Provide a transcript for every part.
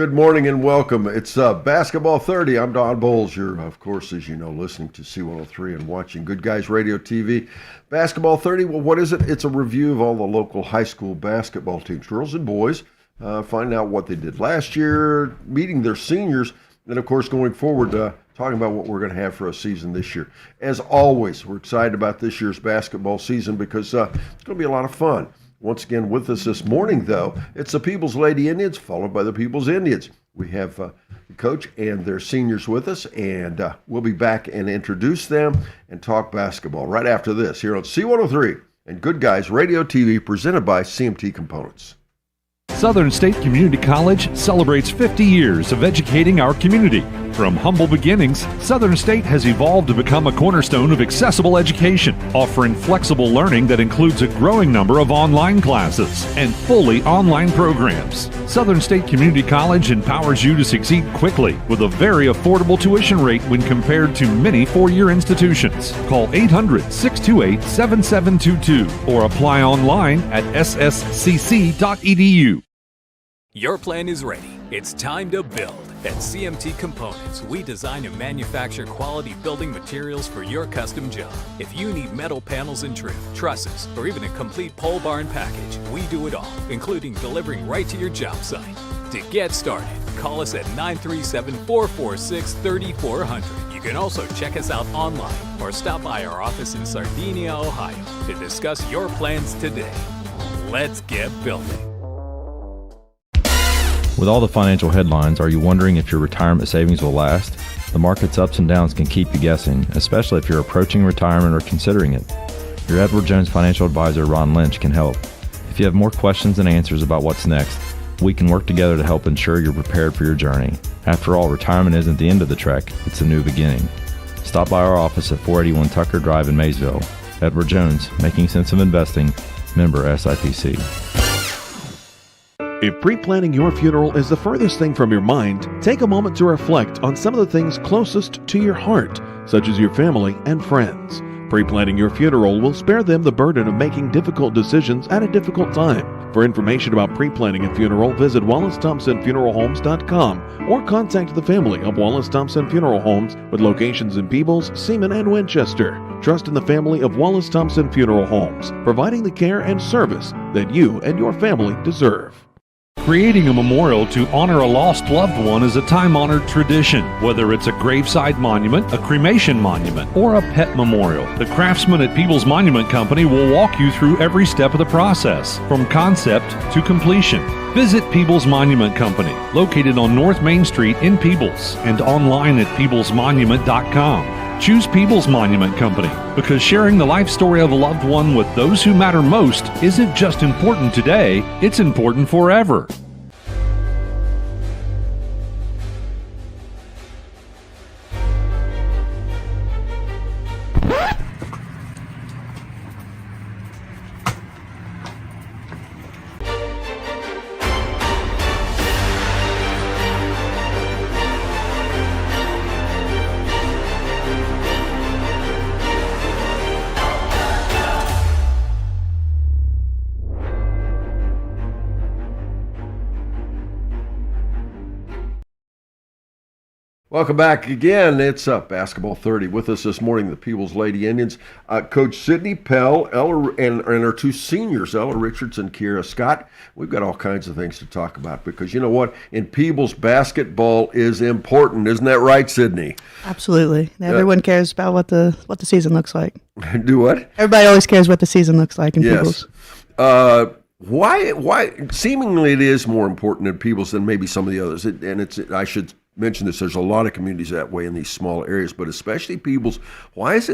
Good morning and welcome. It's Basketball 30. I'm Don Bowles. You're, of course, as you know, listening to C103 and watching Good Guys Radio TV. Basketball 30, well, what is it? It's a review of all the local high school basketball teams, girls and boys, finding out what they did last year, meeting their seniors, and, of course, going forward, talking about what we're going to have for a season this year. As always, we're excited about this year's basketball season because it's going to be a lot of fun. Once again, with us this morning, though, it's the Peebles Lady Indians, followed by the Peebles Indians. We have the coach and their seniors with us, and we'll be back and introduce them and talk basketball right after this here on C103 and Good Guys Radio TV, presented by CMT Components. Southern State Community College celebrates 50 years of educating our community. From humble beginnings, Southern State has evolved to become a cornerstone of accessible education, offering flexible learning that includes a growing number of online classes and fully online programs. Southern State Community College empowers you to succeed quickly with a very affordable tuition rate when compared to many four-year institutions. Call 800-628-7722 or apply online at sscc.edu. Your plan is ready. It's time to build. At CMT Components, we design and manufacture quality building materials for your custom job. If you need metal panels and trim, trusses, or even a complete pole barn package, we do it all, including delivering right to your job site. To get started, call us at 937-446-3400. You can also check us out online or stop by our office in Sardinia, Ohio to discuss your plans today. Let's get building. With all the financial headlines, are you wondering if your retirement savings will last? The market's ups and downs can keep you guessing, especially if you're approaching retirement or considering it. Your Edward Jones financial advisor, Ron Lynch, can help. If you have more questions than answers about what's next, we can work together to help ensure you're prepared for your journey. After all, retirement isn't the end of the trek, it's a new beginning. Stop by our office at 481 Tucker Drive in Maysville. Edward Jones, making sense of investing, member SIPC. If pre-planning your funeral is the furthest thing from your mind, take a moment to reflect on some of the things closest to your heart, such as your family and friends. Pre-planning your funeral will spare them the burden of making difficult decisions at a difficult time. For information about pre-planning a funeral, visit WallaceThompsonFuneralHomes.com or contact the family of Wallace Thompson Funeral Homes with locations in Peebles, Seaman, and Winchester. Trust in the family of Wallace Thompson Funeral Homes, providing the care and service that you and your family deserve. Creating a memorial to honor a lost loved one is a time-honored tradition. Whether it's a graveside monument, a cremation monument, or a pet memorial, the craftsmen at Peebles Monument Company will walk you through every step of the process, from concept to completion. Visit Peebles Monument Company, located on North Main Street in Peebles, and online at peeblesmonument.com. Choose Peebles Monument Company because sharing the life story of a loved one with those who matter most isn't just important today, it's important forever. Welcome back again. It's Basketball 30. With us this morning, the Peebles Lady Indians. Coach Sydney Pell, and our two seniors, Ella Richards and Kiera Scott. We've got all kinds of things to talk about because you know what? In Peebles, basketball is important. Isn't that right, Sydney? Absolutely. Everyone cares about what the season looks like. Do what? Everybody always cares what the season looks like in Peebles. Why? Seemingly, it is more important in Peebles than maybe some of the others. I should mention this. There's a lot of communities that way in these small areas, but especially Peebles. Where's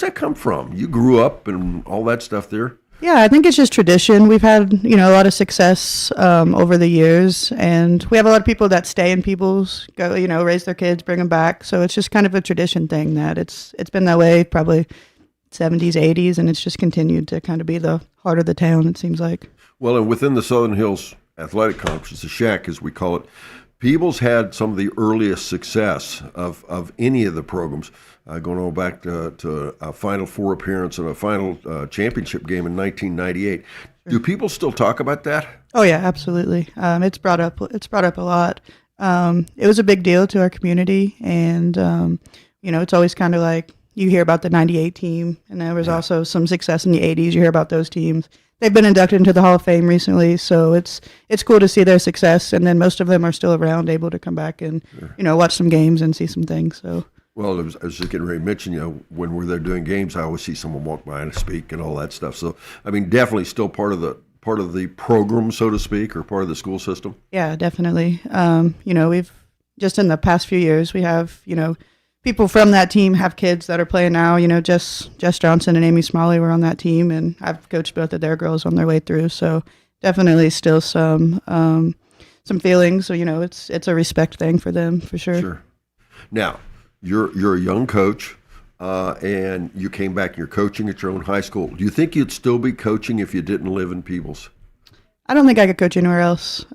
that come from? You grew up and all that stuff there. Yeah, I think it's just tradition. We've had, a lot of success over the years, and we have a lot of people that stay in Peebles, go, raise their kids, bring them back. So it's just kind of a tradition thing that it's been that way probably 70s, 80s, and it's just continued to kind of be the heart of the town, it seems like. Well, and within the Southern Hills Athletic Conference, the SHAC, as we call it, Peebles had some of the earliest success of any of the programs, going all back to a Final Four appearance and a final championship game in 1998. Do people still talk about that? Oh yeah, absolutely. It's brought up. It's brought up a lot. It was a big deal to our community, and it's always kind of like you hear about the '98 team, and there was also some success in the '80s. You hear about those teams. They've been inducted into the Hall of Fame recently, so it's cool to see their success. And then most of them are still around, able to come back and watch some games and see some things. So. Well, I was just getting ready to mention, when we're there doing games, I always see someone walk by and speak and all that stuff. So, I mean, definitely still part of the program, so to speak, or part of the school system. Yeah, definitely. We've just in the past few years, we have, people from that team have kids that are playing now. Jess Johnson and Amy Smalley were on that team, and I've coached both of their girls on their way through. So definitely still some feelings. So, it's a respect thing for them for sure. Sure. Now, you're a young coach, and you came back and you're coaching at your own high school. Do you think you'd still be coaching if you didn't live in Peebles? I don't think I could coach anywhere else.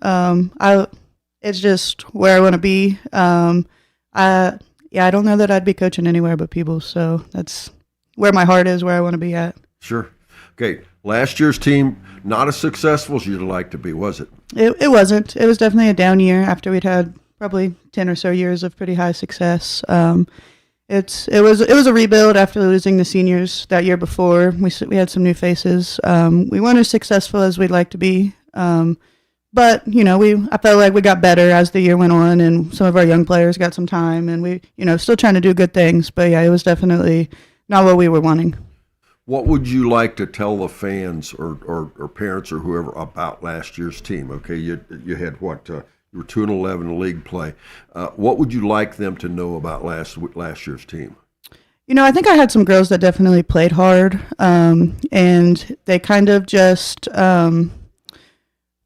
It's just where I want to be. I don't know that I'd be coaching anywhere but Peebles. So that's where my heart is, where I want to be at. Sure. Okay. Last year's team, not as successful as you'd like to be, was it? It wasn't. It was definitely a down year after we'd had probably 10 or so years of pretty high success. It was a rebuild after losing the seniors that year before. We had some new faces. We weren't as successful as we'd like to be. But, I felt like we got better as the year went on, and some of our young players got some time, and we, still trying to do good things. But, yeah, it was definitely not what we were wanting. What would you like to tell the fans or parents or whoever about last year's team? Okay, you had what? You were 2-11 in league play. What would you like them to know about last year's team? I think I had some girls that definitely played hard, and they kind of just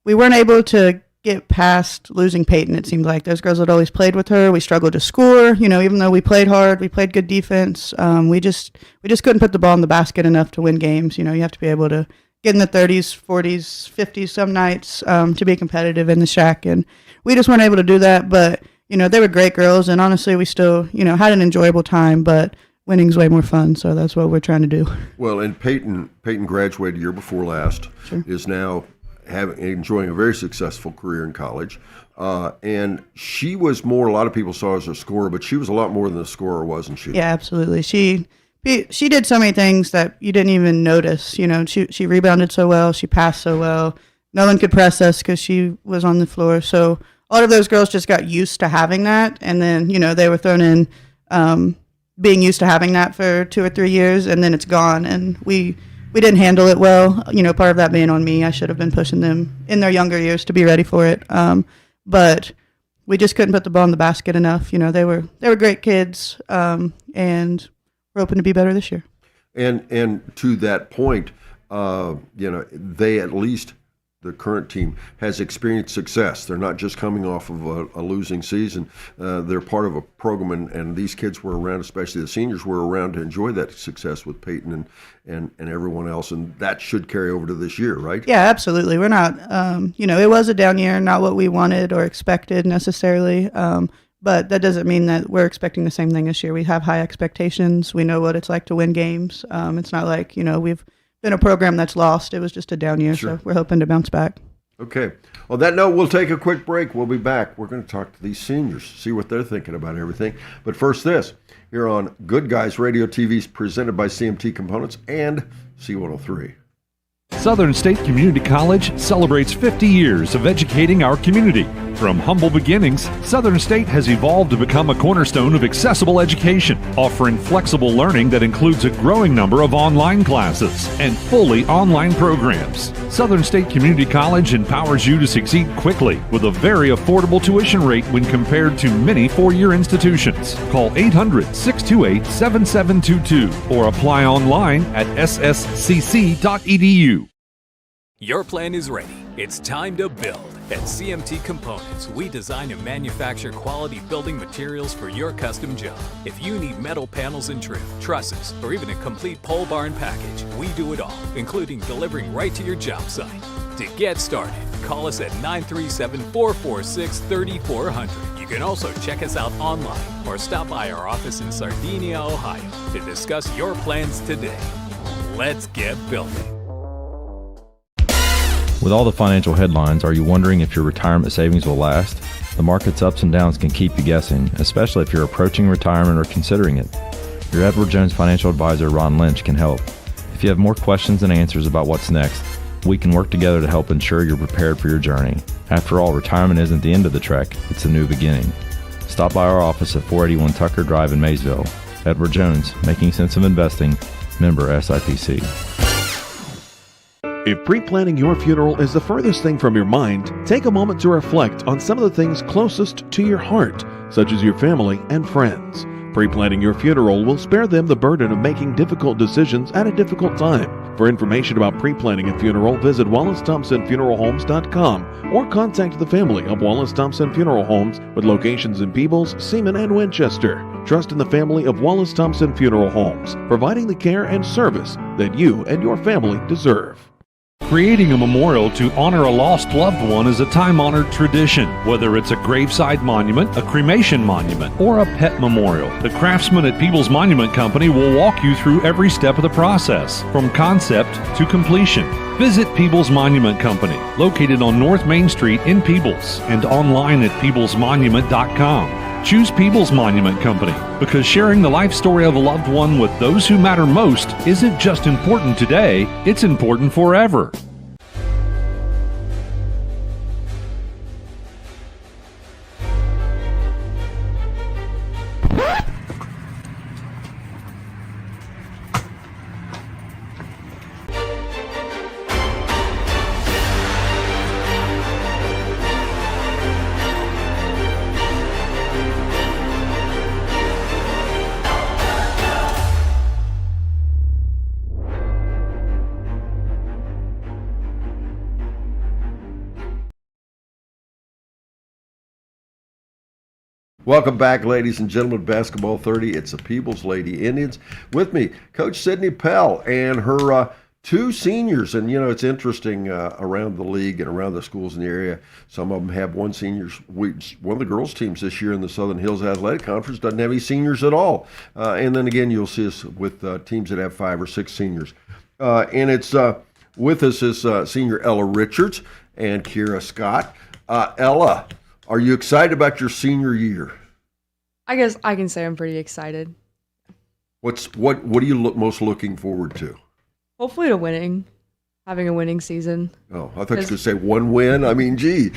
we weren't able to get past losing Peyton. It seemed like those girls had always played with her. We struggled to score, even though we played hard, we played good defense. We just couldn't put the ball in the basket enough to win games. You have to be able to get in the 30s, 40s, 50s some nights to be competitive in the shack. And we just weren't able to do that. But, they were great girls. And honestly, we still, had an enjoyable time. But winning's way more fun. So that's what we're trying to do. Well, and Peyton graduated year before last, Sure. Is now enjoying a very successful career in college. And she was more, a lot of people saw her as a scorer, but she was a lot more than a scorer, wasn't she? Yeah, absolutely. She did so many things that you didn't even notice. She rebounded so well. She passed so well. No one could press us because she was on the floor. So a lot of those girls just got used to having that. And then, they were thrown in being used to having that for 2 or 3 years, and then it's gone. And we didn't handle it well. Part of that being on me. I should have been pushing them in their younger years to be ready for it. But we just couldn't put the ball in the basket enough. They were great kids, and we're hoping to be better this year. And to that point, they at least, the current team, has experienced success. They're not just coming off of a losing season. They're part of a program, and these kids were around, especially the seniors, were around to enjoy that success with Peyton and everyone else, and that should carry over to this year, right? Yeah, absolutely. We're not, it was a down year, not what we wanted or expected necessarily, but that doesn't mean that we're expecting the same thing this year. We have high expectations. We know what it's like to win games. It's not like, we've been a program that's lost. It was just a down year, Sure. So we're hoping to bounce back. Okay. On that note, we'll take a quick break. We'll be back. We're going to talk to these seniors, see what they're thinking about everything. But first this, here on Good Guys Radio TV, presented by CMT Components and C103. Southern State Community College celebrates 50 years of educating our community. From humble beginnings, Southern State has evolved to become a cornerstone of accessible education, offering flexible learning that includes a growing number of online classes and fully online programs. Southern State Community College empowers you to succeed quickly with a very affordable tuition rate when compared to many four-year institutions. Call 800-628-7722 or apply online at sscc.edu. Your plan is ready. It's time to build. At CMT Components, we design and manufacture quality building materials for your custom job. If you need metal panels and trim, trusses, or even a complete pole barn package, we do it all, including delivering right to your job site. To get started, call us at 937-446-3400. You can also check us out online or stop by our office in Sardinia, Ohio to discuss your plans today. Let's get building. With all the financial headlines, are you wondering if your retirement savings will last? The market's ups and downs can keep you guessing, especially if you're approaching retirement or considering it. Your Edward Jones financial advisor, Ron Lynch, can help. If you have more questions and answers about what's next, we can work together to help ensure you're prepared for your journey. After all, retirement isn't the end of the trek, it's a new beginning. Stop by our office at 481 Tucker Drive in Maysville. Edward Jones, making sense of investing, member SIPC. If pre-planning your funeral is the furthest thing from your mind, take a moment to reflect on some of the things closest to your heart, such as your family and friends. Pre-planning your funeral will spare them the burden of making difficult decisions at a difficult time. For information about pre-planning a funeral, visit WallaceThompsonFuneralHomes.com or contact the family of Wallace Thompson Funeral Homes with locations in Peebles, Seaman, and Winchester. Trust in the family of Wallace Thompson Funeral Homes, providing the care and service that you and your family deserve. Creating a memorial to honor a lost loved one is a time-honored tradition. Whether it's a graveside monument, a cremation monument, or a pet memorial, the craftsmen at Peebles Monument Company will walk you through every step of the process, from concept to completion. Visit Peebles Monument Company, located on North Main Street in Peebles, and online at peeblesmonument.com. Choose Peebles Monument Company because sharing the life story of a loved one with those who matter most isn't just important today, it's important forever. Welcome back, ladies and gentlemen. Basketball 30. It's the Peebles Lady Indians. With me, Coach Sydney Pell and her two seniors. And, you know, it's interesting around the league and around the schools in the area. Some of them have one seniors. One of the girls' teams this year in the Southern Hills Athletic Conference doesn't have any seniors at all. And then again, you'll see us with teams that have 5 or 6 seniors. And it's with us is senior Ella Richards and Kira Scott. Ella, are you excited about your senior year? I guess I can say I'm pretty excited. What are you most looking forward to? Hopefully to having a winning season. Oh, I thought you were going to say one win. I mean, gee.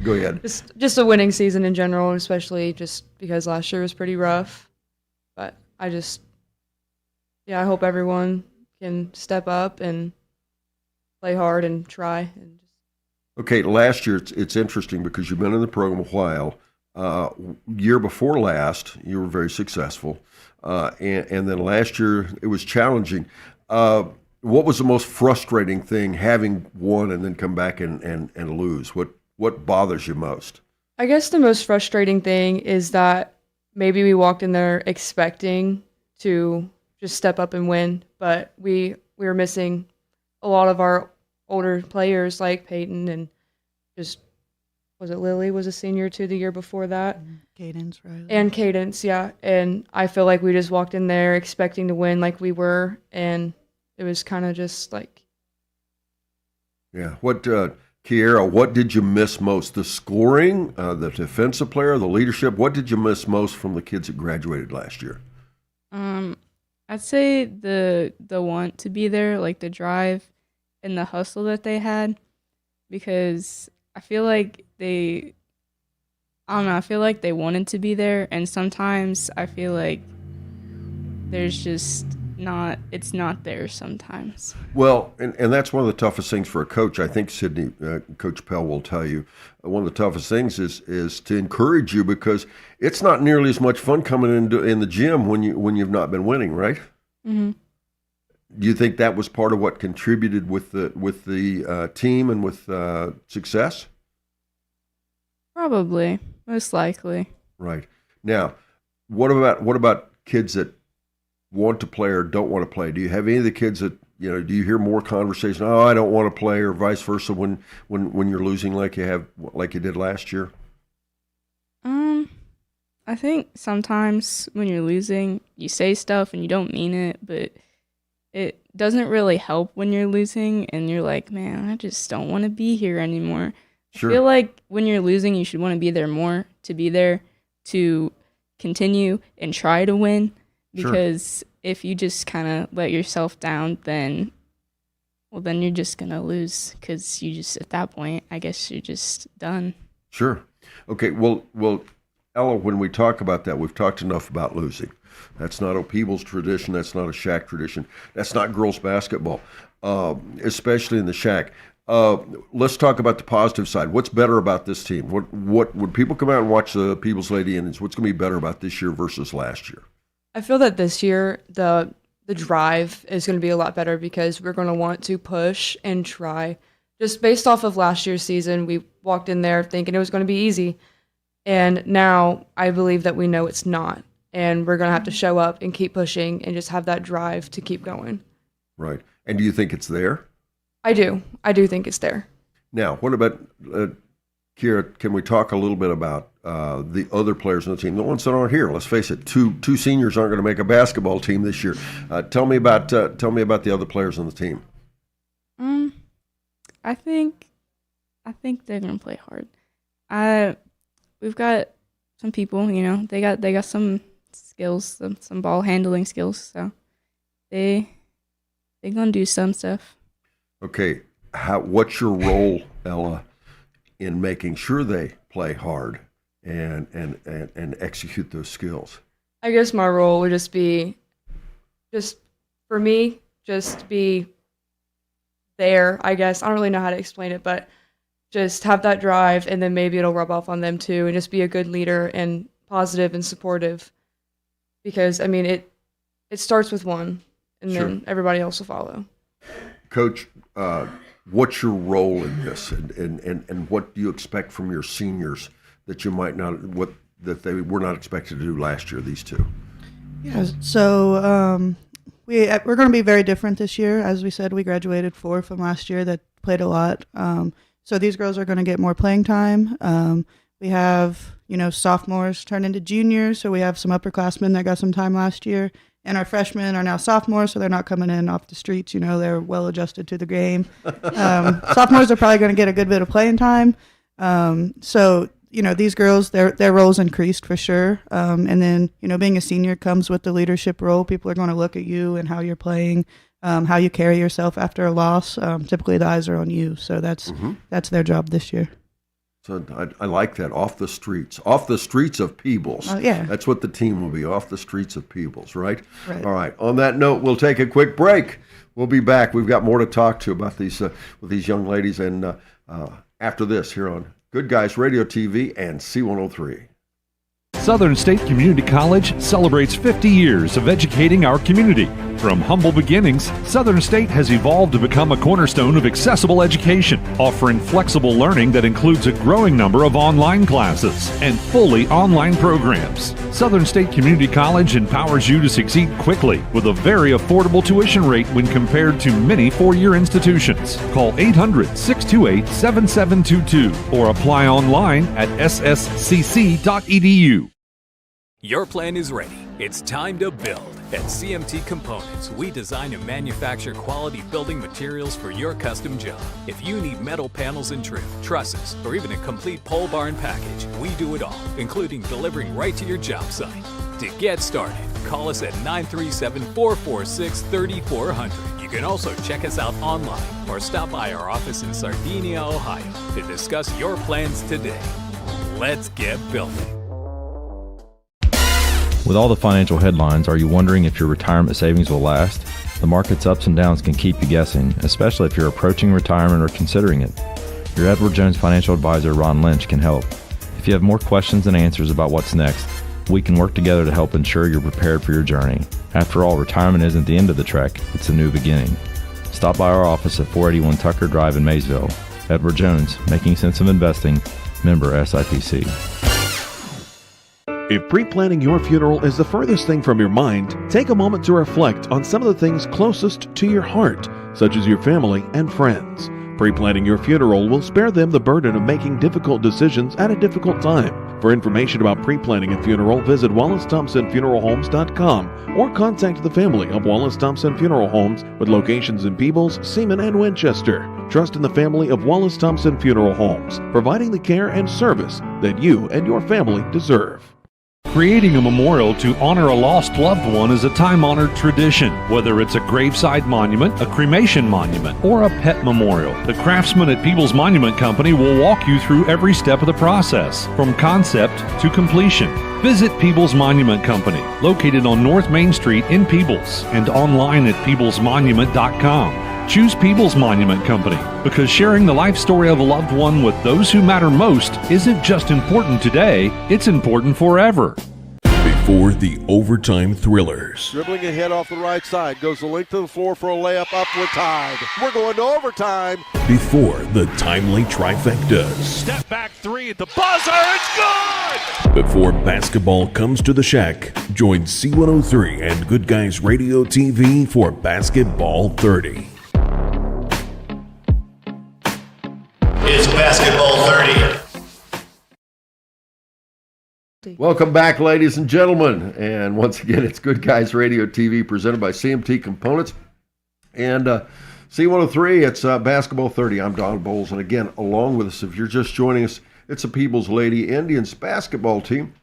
Go ahead. Just a winning season in general, especially just because last year was pretty rough. But I hope everyone can step up and play hard and try. Okay, last year it's interesting because you've been in the program a while. Year before last, you were very successful, and then last year it was challenging. What was the most frustrating thing having won and then come back and lose? What bothers you most? I guess the most frustrating thing is that maybe we walked in there expecting to just step up and win, but we were missing a lot of our older players like Peyton and just, was it Lily was a senior too the year before that? Cadence, right? And Cadence, yeah. And I feel like we just walked in there expecting to win like we were, and it was kind of just like. Yeah. Kiera, what did you miss most? The scoring, the defensive player, the leadership? What did you miss most from the kids that graduated last year? I'd say the want to be there, like the drive and the hustle that they had, because I feel like they wanted to be there, and sometimes I feel like there's just it's not there sometimes. Well, and that's one of the toughest things for a coach. I think Sydney, Coach Pell will tell you, one of the toughest things is to encourage you, because it's not nearly as much fun coming in the gym when you've not been winning, right? Mm-hmm. Do you think that was part of what contributed with the team and with success? Probably, most likely. Right. Now, what about kids that want to play or don't want to play? Do you have any of the kids that, you know, do you hear more conversation, oh, I don't want to play, or vice versa when you're losing like you did last year? I think sometimes when you're losing, you say stuff and you don't mean it, but it doesn't really help when you're losing and you're like, man, I just don't want to be here anymore. Sure. I feel like when you're losing, you should want to be there more, to be there to continue and try to win. Sure. Because if you just kind of let yourself down, then you're just going to lose, because you just, at that point, I guess you're just done. Sure. Okay. Well, Ella, when we talk about that, we've talked enough about losing. That's not a Peebles tradition. That's not a Shack tradition. That's not girls basketball, especially in the Shack. Let's talk about the positive side. What's better about this team? What would people come out and watch the Peebles Lady Indians? What's going to be better about this year versus last year? I feel that this year the drive is going to be a lot better, because we're going to want to push and try. Just based off of last year's season, we walked in there thinking it was going to be easy, and now I believe that we know it's not, and we're going to have to show up and keep pushing and just have that drive to keep going. Right. And do you think it's there? I do. I do think it's there. Now, what about Kira? Can we talk a little bit about the other players on the team, the ones that aren't here? Let's face it, two seniors aren't going to make a basketball team this year. Tell me about the other players on the team. I think they're gonna play hard. We've got some people, they got some skills, some ball handling skills, so they gonna do some stuff. Okay, what's your role, Ella, in making sure they play hard and execute those skills? I guess my role would just be, for me, be there, I guess. I don't really know how to explain it, but just have that drive, and then maybe it'll rub off on them too, and just be a good leader and positive and supportive. Because, I mean, it starts with one, and Sure. then everybody else will follow. Coach, what's your role in this, and what do you expect from your seniors that you might not, that they were not expected to do last year, these two? Yeah, so we're going to be very different this year. As we said, we graduated 4 from last year that played a lot. So these girls are going to get more playing time. We have, sophomores turn into juniors, so we have some upperclassmen that got some time last year. And our freshmen are now sophomores, so they're not coming in off the streets. They're well adjusted to the game. Sophomores are probably going to get a good bit of playing time. So these girls, their roles increased for sure. And then, being a senior comes with the leadership role. People are going to look at you and how you're playing, how you carry yourself after a loss. Typically, the eyes are on you. So that's their job this year. So I like that, off the streets of Peebles. Oh, yeah. That's what the team will be, off the streets of Peebles, right? Right. All right. On that note, we'll take a quick break. We'll be back. We've got more to talk to about these with these young ladies, and after this, here on Good Guys Radio TV and C103. Southern State Community College celebrates 50 years of educating our community. From humble beginnings, Southern State has evolved to become a cornerstone of accessible education, offering flexible learning that includes a growing number of online classes and fully online programs. Southern State Community College empowers you to succeed quickly with a very affordable tuition rate when compared to many four-year institutions. Call 800-628-7722 or apply online at sscc.edu. Your plan is ready. It's time to build. At CMT Components, we design and manufacture quality building materials for your custom job. If you need metal panels and trim, trusses, or even a complete pole barn package, we do it all, including delivering right to your job site. To get started, call us at 937-446-3400. You can also check us out online or stop by our office in Sardinia, Ohio to discuss your plans today. Let's get building. With all the financial headlines, are you wondering if your retirement savings will last? The market's ups and downs can keep you guessing, especially if you're approaching retirement or considering it. Your Edward Jones financial advisor, Ron Lynch, can help. If you have more questions and answers about what's next, we can work together to help ensure you're prepared for your journey. After all, retirement isn't the end of the trek, it's a new beginning. Stop by our office at 481 Tucker Drive in Maysville. Edward Jones, making sense of investing, member SIPC. If pre-planning your funeral is the furthest thing from your mind, take a moment to reflect on some of the things closest to your heart, such as your family and friends. Pre-planning your funeral will spare them the burden of making difficult decisions at a difficult time. For information about pre-planning a funeral, visit WallaceThompsonFuneralHomes.com or contact the family of Wallace Thompson Funeral Homes with locations in Peebles, Seaman, and Winchester. Trust in the family of Wallace Thompson Funeral Homes, providing the care and service that you and your family deserve. Creating a memorial to honor a lost loved one is a time-honored tradition. Whether it's a graveside monument, a cremation monument, or a pet memorial, the craftsmen at Peebles Monument Company will walk you through every step of the process, from concept to completion. Visit Peebles Monument Company, located on North Main Street in Peebles, and online at peeblesmonument.com. Choose Peebles Monument Company because sharing the life story of a loved one with those who matter most isn't just important today, it's important forever. Before the overtime thrillers. Dribbling ahead off the right side. Goes the length of the floor for a layup. Up, we're tied. We're going to overtime. Before the timely trifectas. Step back three at the buzzer. It's good! Before basketball comes to the shack, join C103 and Good Guys Radio TV for Basketball 30. It's Basketball 30. Welcome back, ladies and gentlemen. And once again, it's Good Guys Radio TV presented by CMT Components. And C103, it's Basketball 30. I'm Don Bowles. And again, along with us, if you're just joining us, it's the Peebles Lady Indians basketball team.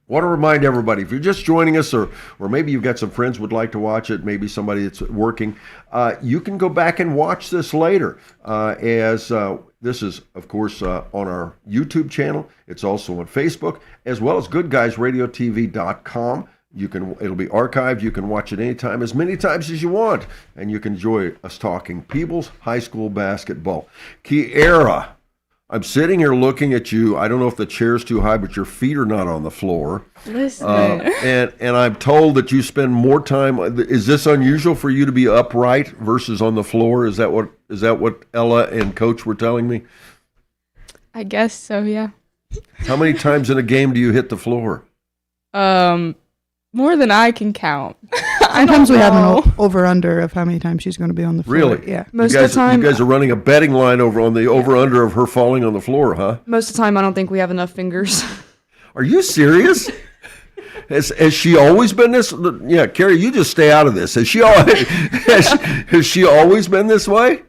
Want to remind everybody, if you're just joining us or maybe you've got some friends who would like to watch it, maybe somebody that's working, you can go back and watch this later as this is, of course, on our YouTube channel. It's also on Facebook, as well as goodguysradiotv.com. It'll be archived. You can watch it anytime, as many times as you want, and you can enjoy us talking Peebles High School basketball. Kiera, I'm sitting here looking at you. I don't know if the chair's too high, but your feet are not on the floor. Listen. And I'm told that you spend more time. Is this unusual for you to be upright versus on the floor? Is that what Ella and Coach were telling me? I guess so, yeah. How many times in a game do you hit the floor? More than I can count. Sometimes we have an over-under of how many times she's going to be on the floor. Really? Yeah. Most of the time, you guys are running a betting line on the over-under of her falling on the floor, huh? most of the time, I don't think we have enough fingers. Are you serious? Has she always been this? Yeah, Carrie, you just stay out of this. Has she always been this way?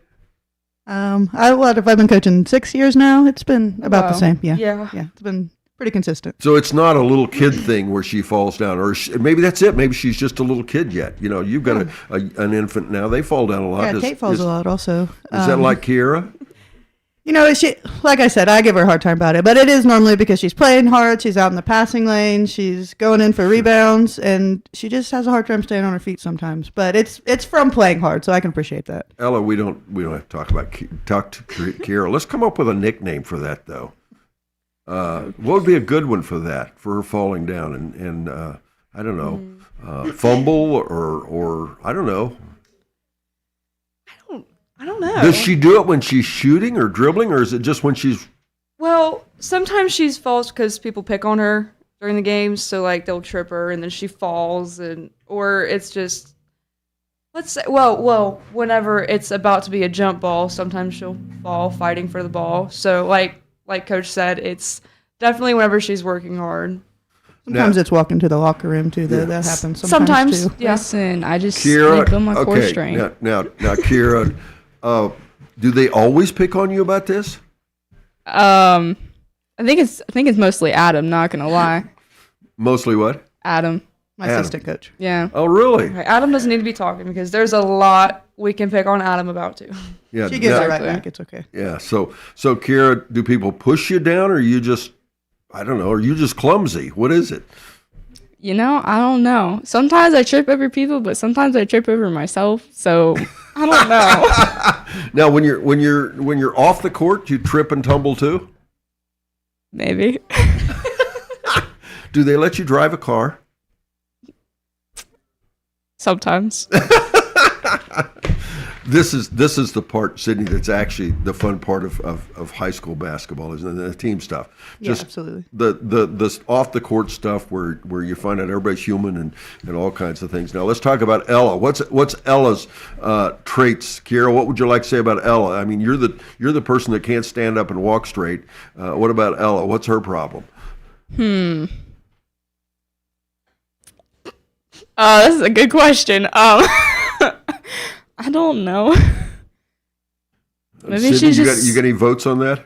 I've been coaching 6 years now. It's been about the same. Yeah. Yeah. It's been pretty consistent. So it's not a little kid thing where she falls down, or maybe that's it. Maybe she's just a little kid yet. You know, you've got an infant now. They fall down a lot. Yeah, Kate falls a lot also. Is that like Kiera? You know, she, like I said, I give her a hard time about it, but it is normally because she's playing hard. She's out in the passing lane. She's going in for rebounds, and she just has a hard time staying on her feet sometimes. But it's from playing hard, so I can appreciate that. Ella, we don't have to talk to Kiera. Let's come up with a nickname for that, though. What would be a good one for that, for her falling down and I don't know, fumble or I don't know. I don't know. Does she do it when she's shooting or dribbling, or is it just when she's? Well, sometimes she's falls because people pick on her during the games, so like they'll trip her and then she falls, or it's just let's say whenever it's about to be a jump ball, sometimes she'll fall fighting for the ball. So like Coach said, it's definitely whenever she's working hard. Sometimes it's walking to the locker room too. That happens sometimes too. Yeah. Listen, I just Kiera, sleep on my core string. Now, Kiera, do they always pick on you about this? I think it's mostly Adam. Not gonna lie. Mostly what? Adam, my assistant coach. Yeah. Oh, really? Okay, Adam doesn't need to be talking because there's a lot we can pick on Adam about too. Yeah, she gives it right back. It's okay. Yeah. So Kiera, do people push you down, or are you just, I don't know, are you just clumsy? What is it? You know, I don't know. Sometimes I trip over people, but sometimes I trip over myself. So I don't know. Now, when you're off the court, you trip and tumble too? Maybe. Do they let you drive a car? Sometimes. This is the part, Sydney, that's actually the fun part of high school basketball, isn't it? The team stuff. Just absolutely. The off the court stuff where you find out everybody's human and all kinds of things. Now let's talk about Ella. What's Ella's traits, Kiera? What would you like to say about Ella? I mean, you're the person that can't stand up and walk straight. What about Ella? What's her problem? This is a good question. I don't know. Maybe Sydney, she's just. you got any votes on that?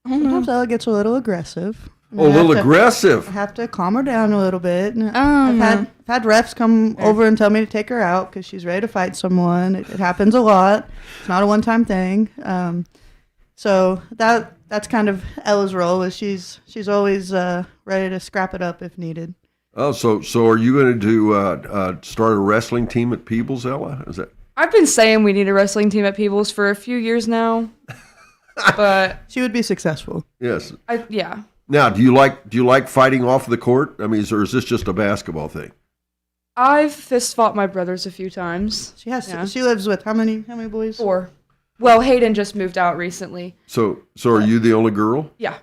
Sometimes Ella gets a little aggressive. Oh, a little aggressive. I have to calm her down a little bit. And Oh, I've no. had refs come over and tell me to take her out because she's ready to fight someone. It happens a lot. It's not a one-time thing. So that's kind of Ella's role. Is she's always ready to scrap it up if needed. Oh, so are you going to do start a wrestling team at Peebles, Ella? Is that? I've been saying we need a wrestling team at Peebles for a few years now, but She would be successful. Yes. yeah. Now, do you like fighting off the court? I mean, or is this just a basketball thing? I've fist fought my brothers a few times. She has. Yeah. She lives with how many boys? 4. Well, Hayden just moved out recently. So are you the only girl? Yeah.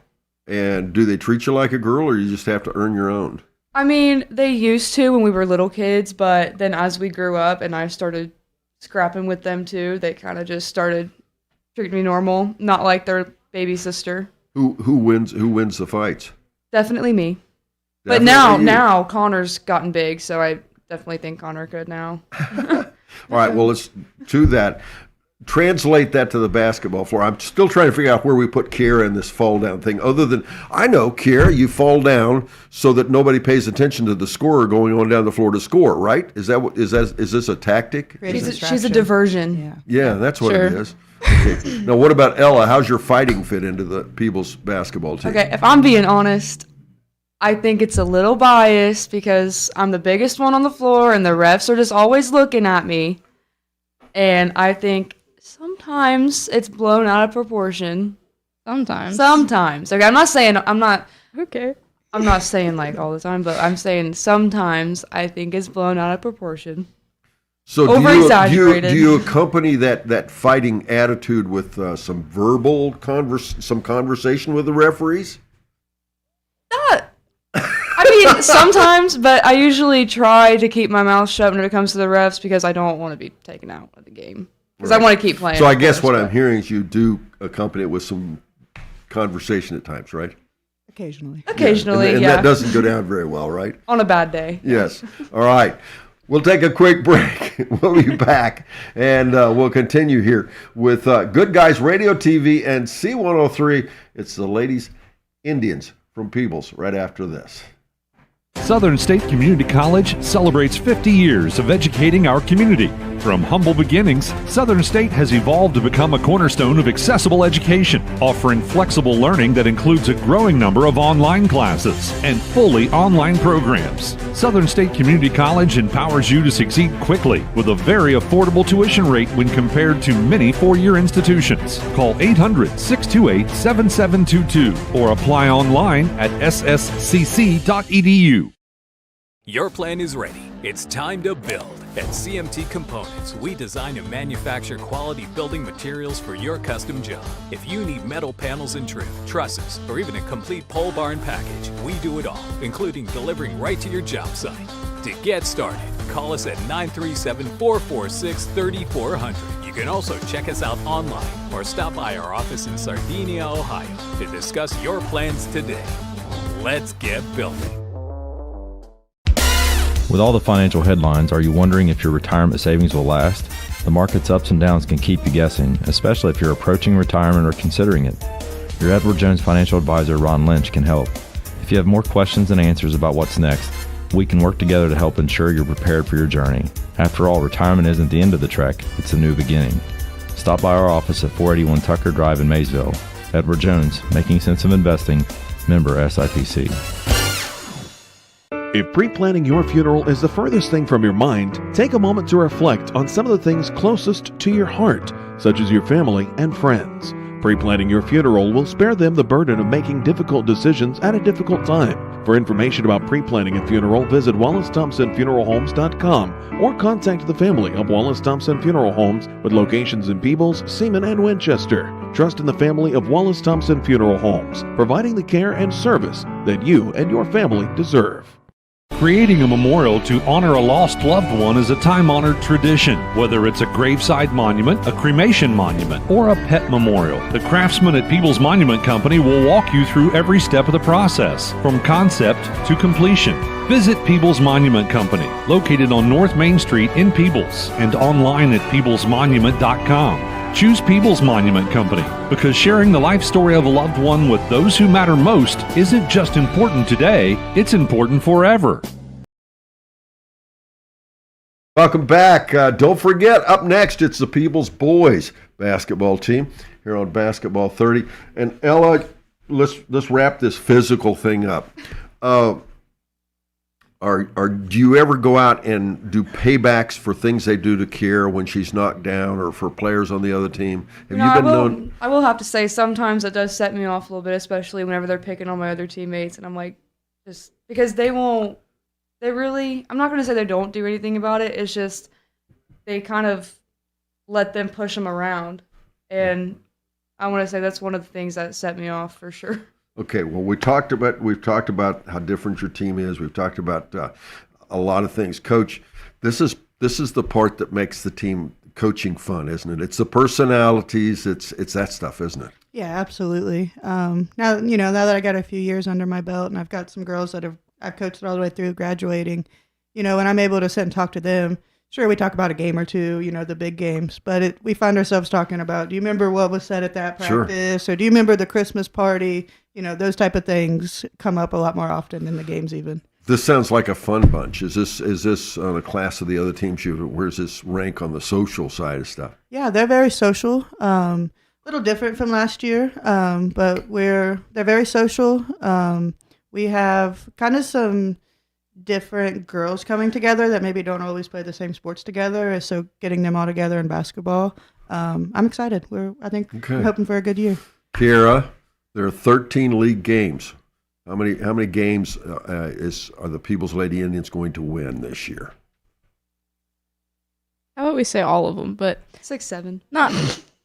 And do they treat you like a girl, or you just have to earn your own? I mean, they used to when we were little kids, but then as we grew up and I started scrapping with them too, they kind of just started treating me normal, not like their baby sister. Who wins the fights? Definitely me. But Definitely you. now Connor's gotten big, so I definitely think Connor could now. All right, well, let's do that. Translate that to the basketball floor. I'm still trying to figure out where we put Kiera in this fall down thing. Other than, I know, Kiera, you fall down so that nobody pays attention to the scorer going on down the floor to score, right? Is this a tactic? She's a diversion. Yeah. Yeah, that's what Sure. it is. Okay. Now, what about Ella? How's your fighting fit into the Peebles basketball team? Okay, if I'm being honest, I think it's a little biased because I'm the biggest one on the floor and the refs are just always looking at me. And I think sometimes it's blown out of proportion. Sometimes. Okay, I'm not saying Okay. I'm not saying like all the time, but I'm saying sometimes I think it's blown out of proportion. So Over-exaggerated. do you accompany that fighting attitude with some verbal conversation with the referees? I mean, sometimes, but I usually try to keep my mouth shut when it comes to the refs because I don't want to be taken out of the game. Because I want to keep playing. So I of guess course, what but- I'm hearing is you do accompany it with some conversation at times, right? Occasionally. Occasionally, and yeah. that doesn't go down very well, right? On a bad day. Yes. All right. We'll take a quick break. We'll be back, and we'll continue here with Good Guys Radio TV and C103. It's the Ladies Indians from Peebles right after this. Southern State Community College celebrates 50 years of educating our community. From humble beginnings, Southern State has evolved to become a cornerstone of accessible education, offering flexible learning that includes a growing number of online classes and fully online programs. Southern State Community College empowers you to succeed quickly with a very affordable tuition rate when compared to many four-year institutions. Call 800-628-7722 or apply online at sscc.edu. Your plan is ready. It's time to build. At CMT Components, we design and manufacture quality building materials for your custom job. If you need metal panels and trim, trusses, or even a complete pole barn package, we do it all, including delivering right to your job site. To get started, call us at 937-446-3400. You can also check us out online or stop by our office in Sardinia, Ohio to discuss your plans today. Let's get building. With all the financial headlines, are you wondering if your retirement savings will last? The market's ups and downs can keep you guessing, especially if you're approaching retirement or considering it. Your Edward Jones financial advisor, Ron Lynch, can help. If you have more questions than answers about what's next, we can work together to help ensure you're prepared for your journey. After all, retirement isn't the end of the trek, it's a new beginning. Stop by our office at 481 Tucker Drive in Maysville. Edward Jones, Making Sense of Investing, member SIPC. If pre-planning your funeral is the furthest thing from your mind, take a moment to reflect on some of the things closest to your heart, such as your family and friends. Pre-planning your funeral will spare them the burden of making difficult decisions at a difficult time. For information about pre-planning a funeral, visit WallaceThompsonFuneralHomes.com or contact the family of Wallace Thompson Funeral Homes with locations in Peebles, Seaman, and Winchester. Trust in the family of Wallace Thompson Funeral Homes, providing the care and service that you and your family deserve. Creating a memorial to honor a lost loved one is a time-honored tradition. Whether it's a graveside monument, a cremation monument, or a pet memorial, the craftsmen at Peebles Monument Company will walk you through every step of the process, from concept to completion. Visit Peebles Monument Company, located on North Main Street in Peebles, and online at peeblesmonument.com. Choose Peebles Monument Company because sharing the life story of a loved one with those who matter most isn't just important today, it's important forever. Welcome back. Don't forget, up next, it's the Peebles boys basketball team here on Basketball 30. And Ella, let's wrap this physical thing up. Do you ever go out and do paybacks for things they do to Kiera when she's knocked down, or for players on the other team? I will have to say sometimes it does set me off a little bit, especially whenever they're picking on my other teammates, and I'm like, just because I'm not going to say they don't do anything about it. It's just they kind of let them push them around, and I want to say that's one of the things that set me off for sure. Okay, well, we've talked about how different your team is. We've talked about a lot of things. Coach, this is the part that makes the team coaching fun, isn't it? It's the personalities. It's that stuff, isn't it? Yeah, absolutely. Now that I got a few years under my belt and I've got some girls that I've coached all the way through graduating, when I'm able to sit and talk to them. Sure, we talk about a game or two, the big games, but we find ourselves talking about, do you remember what was said at that practice? Sure. Or do you remember the Christmas party? Those type of things come up a lot more often in the games even. This sounds like a fun bunch. Is this on a class of the other teams? Where's this rank on the social side of stuff? Yeah, they're very social. A little different from last year, but they're very social. We have kind of some different girls coming together that maybe don't always play the same sports together. So getting them all together in basketball, I'm excited. We're hoping for a good year. Kiera, there are 13 league games. How many games are the Peebles Lady Indians going to win this year? How about we say all of them? But 6-7.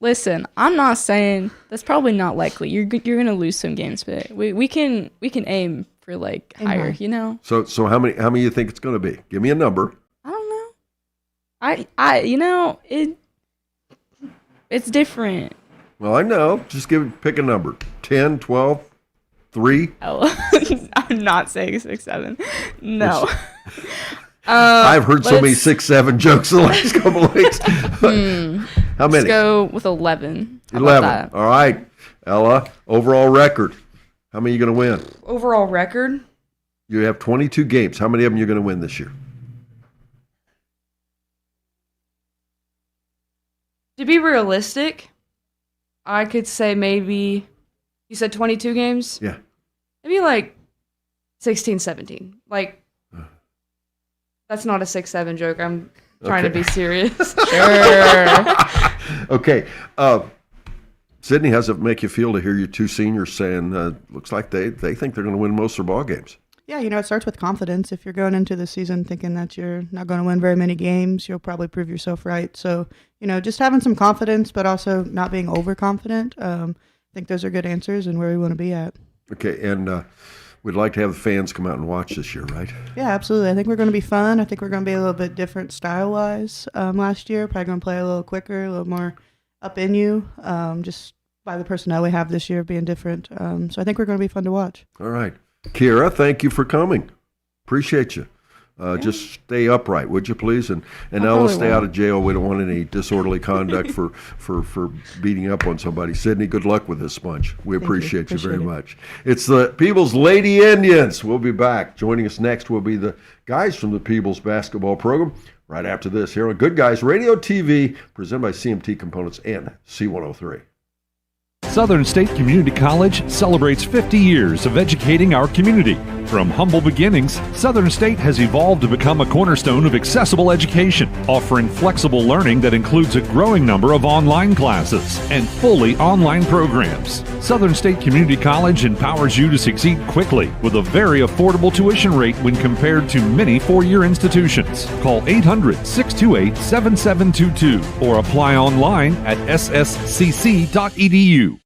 Listen, I'm not saying that's probably not likely. You're gonna lose some games, but we can aim for higher, So how many you think it's going to be? Give me a number. I don't know. It's different. Well, I know. Just pick a number. 10, 12, 3. I'm not saying 6-7. No. I've heard so many 6-7 jokes the last couple of weeks. How many? Let's go with 11. 11. All right. Ella, overall record. How many are you going to win? Overall record? You have 22 games. How many of them are you going to win this year? To be realistic, I could say maybe, you said 22 games? Yeah. Maybe 16, 17. That's not a 6-7 joke. I'm trying to be serious. Sure. Okay. Sydney, how's it make you feel to hear your two seniors saying, looks like they think they're going to win most of their ball games? Yeah, it starts with confidence. If you're going into the season thinking that you're not going to win very many games, you'll probably prove yourself right. So, just having some confidence, but also not being overconfident. I think those are good answers and where we want to be at. Okay, and we'd like to have the fans come out and watch this year, right? Yeah, absolutely. I think we're going to be fun. I think we're going to be a little bit different style-wise last year. Probably going to play a little quicker, a little more up in you, just by the personnel we have this year being different. So I think we're going to be fun to watch. All right. Kiera, thank you for coming. Appreciate you. Just stay upright, would you please? And Ella, stay out of jail. We don't want any disorderly conduct for beating up on somebody. Sydney, good luck with this sponge. We appreciate you very much. It's the Peebles Lady Indians. We'll be back. Joining us next will be the guys from the Peebles basketball program. Right after this, here on Good Guys Radio TV, presented by CMT Components and C103. Southern State Community College celebrates 50 years of educating our community. From humble beginnings, Southern State has evolved to become a cornerstone of accessible education, offering flexible learning that includes a growing number of online classes and fully online programs. Southern State Community College empowers you to succeed quickly with a very affordable tuition rate when compared to many four-year institutions. Call 800-628-7722 or apply online at sscc.edu.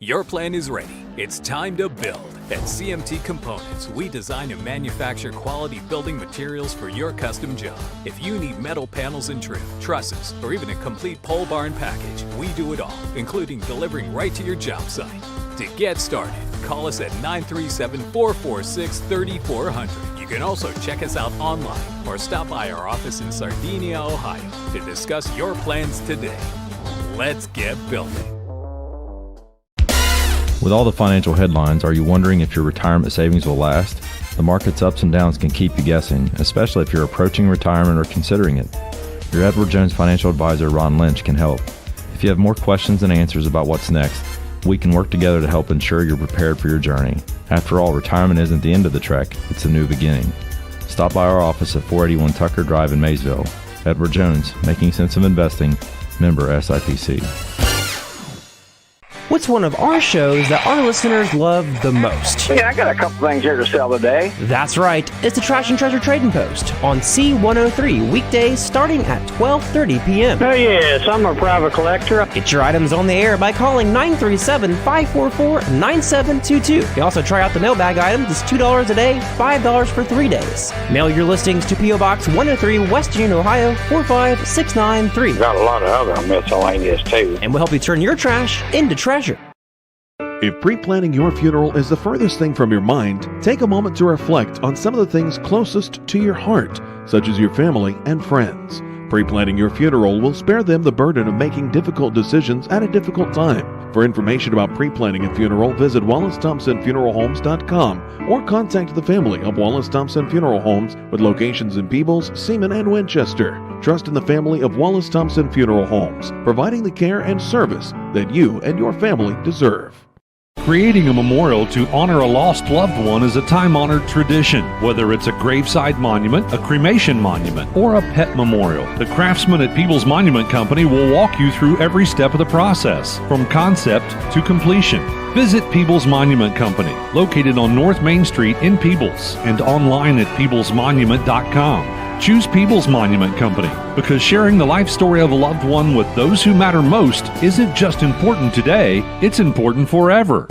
Your plan is ready. It's time to build. At CMT Components, we design and manufacture quality building materials for your custom job. If you need metal panels and trim, trusses, or even a complete pole barn package, we do it all, including delivering right to your job site. To get started, call us at 937-446-3400. You can also check us out online or stop by our office in Sardinia, Ohio to discuss your plans today. Let's get building. With all the financial headlines, are you wondering if your retirement savings will last? The market's ups and downs can keep you guessing, especially if you're approaching retirement or considering it. Your Edward Jones financial advisor, Ron Lynch, can help. If you have more questions than answers about what's next, we can work together to help ensure you're prepared for your journey. After all, retirement isn't the end of the trek, it's a new beginning. Stop by our office at 481 Tucker Drive in Maysville. Edward Jones, making sense of investing, member SIPC. What's one of our shows that our listeners love the most? Yeah, I got a couple things here to sell today. That's right. It's the Trash and Treasure Trading Post on C103, weekdays starting at 12:30 p.m. Oh, yes, I'm a private collector. Get your items on the air by calling 937-544-9722. You can also try out the mailbag items. It's $2 a day, $5 for 3 days. Mail your listings to P.O. Box 103, West Union, Ohio, 45693. Got a lot of other miscellaneous, too. And we'll help you turn your trash into treasure. If pre-planning your funeral is the furthest thing from your mind, take a moment to reflect on some of the things closest to your heart, such as your family and friends. Pre-planning your funeral will spare them the burden of making difficult decisions at a difficult time. For information about pre-planning a funeral, visit WallaceThompsonFuneralHomes.com or contact the family of Wallace Thompson Funeral Homes with locations in Peebles, Seaman, and Winchester. Trust in the family of Wallace Thompson Funeral Homes, providing the care and service that you and your family deserve. Creating a memorial to honor a lost loved one is a time-honored tradition. Whether it's a graveside monument, a cremation monument, or a pet memorial, the craftsmen at Peebles Monument Company will walk you through every step of the process, from concept to completion. Visit Peebles Monument Company, located on North Main Street in Peebles, and online at peeblesmonument.com. Choose Peebles Monument Company because sharing the life story of a loved one with those who matter most isn't just important today, it's important forever.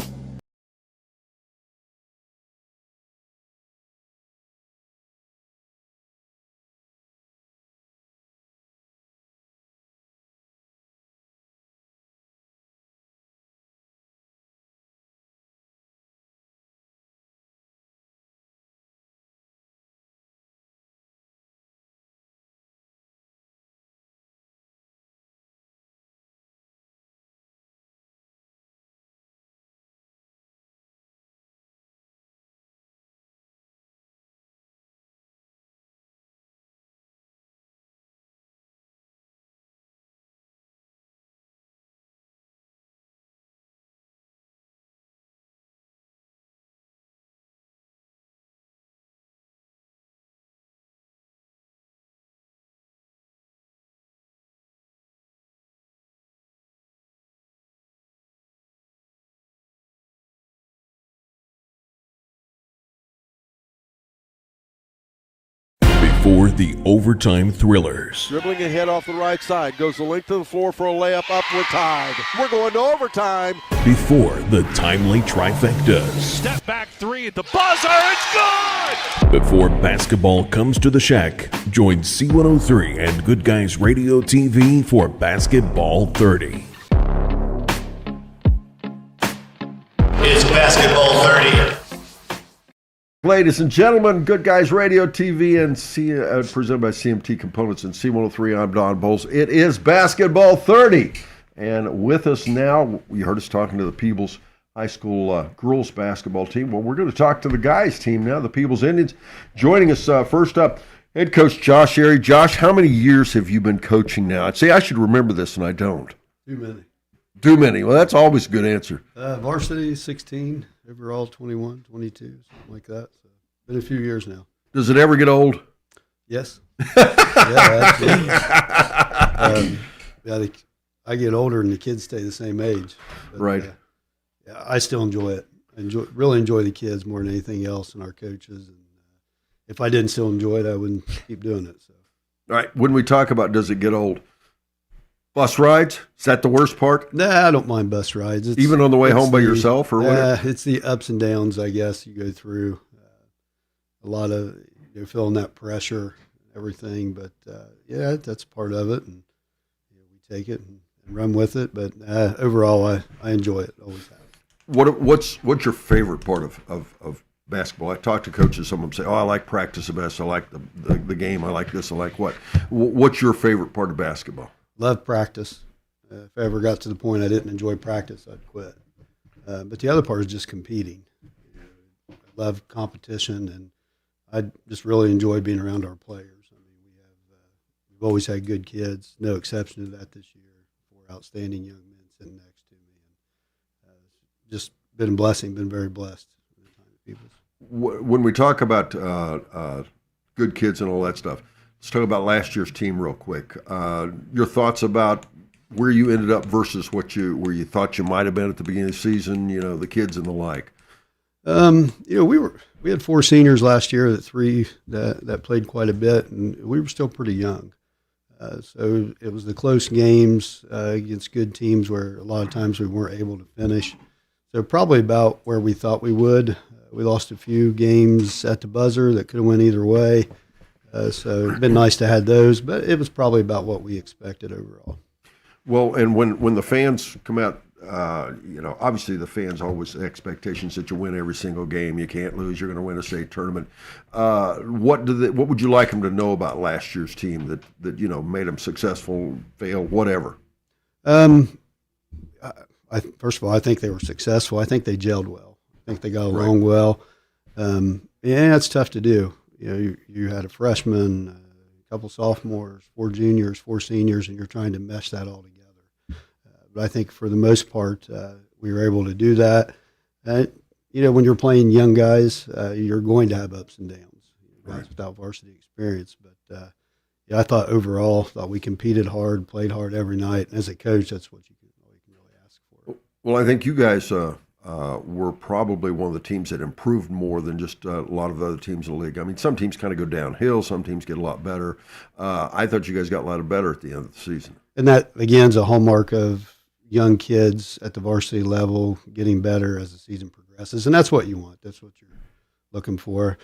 For the overtime thrillers. Dribbling ahead off the right side. Goes the length of the floor for a layup up with tied. We're going to overtime. Before the timely trifectas. Step back three at the buzzer. It's good! Before basketball comes to the shack, join C103 and Good Guys Radio TV for Basketball 30. It's Basketball 30. Ladies and gentlemen, Good Guys Radio TV and presented by CMT Components and C103. I'm Don Bowles. It is Basketball 30. And with us now, you heard us talking to the Peebles High School girls basketball team. Well, we're going to talk to the guys team now, the Peebles Indians. Joining us first up, head coach Josh Airy. Josh, how many years have you been coaching now? I'd say I should remember this, and I don't. Too many. Too many. Well, that's always a good answer. Varsity, 16. Overall, 21, 22, something like that. So, been a few years now. Does it ever get old? Yes. Yeah, absolutely. I get older and the kids stay the same age. But, right. Yeah, I still enjoy it. Really enjoy the kids more than anything else and our coaches. And if I didn't still enjoy it, I wouldn't keep doing it. So. All right. When we talk about does it get old, Bus rides? Is that the worst part? Nah, I don't mind bus rides. Even on the way home by yourself or whatever? It's the ups and downs, I guess, you go through. A lot of feeling that pressure, everything. But, yeah, that's part of it. And we take it and run with it. But overall, I enjoy it. Always have. What's your favorite part of basketball? I talk to coaches. Some of them say, "Oh, I like practice the best. I like the game. I like this. I like what." What's your favorite part of basketball? Love practice. If I ever got to the point I didn't enjoy practice, I'd quit. But the other part is just competing. I love competition, and I just really enjoy being around our players. I mean, we've always had good kids. No exception to that this year. 4 outstanding young men sitting next to me, and just been a blessing. Been very blessed. When we talk about good kids and all that stuff, let's talk about last year's team real quick. Your thoughts about where you ended up versus where you thought you might have been at the beginning of the season. The kids and the like. We had 4 seniors last year, 3 that played quite a bit, and we were still pretty young. So it was the close games against good teams where a lot of times we weren't able to finish. So probably about where we thought we would. We lost a few games at the buzzer that could have went either way. So it'd been nice to have those, but it was probably about what we expected overall. Well, and when the fans come out, obviously the fans always expectations that you win every single game. You can't lose. You're going to win a state tournament. What would you like them to know about last year's team that made them successful, fail, whatever? First of all, I think they were successful. I think they gelled well. I think they got along well. It's tough to do. You had a freshman, a couple sophomores, 4 juniors, 4 seniors, and you're trying to mesh that all together. But I think for the most part, we were able to do that. When you're playing young guys, you're going to have ups and downs. Guys without varsity experience. But I thought overall, we competed hard, played hard every night. And as a coach, that's what you can really ask for. Well, I think you guys were probably one of the teams that improved more than just a lot of the other teams in the league. I mean, some teams kind of go downhill. Some teams get a lot better. I thought you guys got a lot better at the end of the season. And that, again, is a hallmark of young kids at the varsity level getting better as the season progresses. And that's what you want. That's what you're looking for.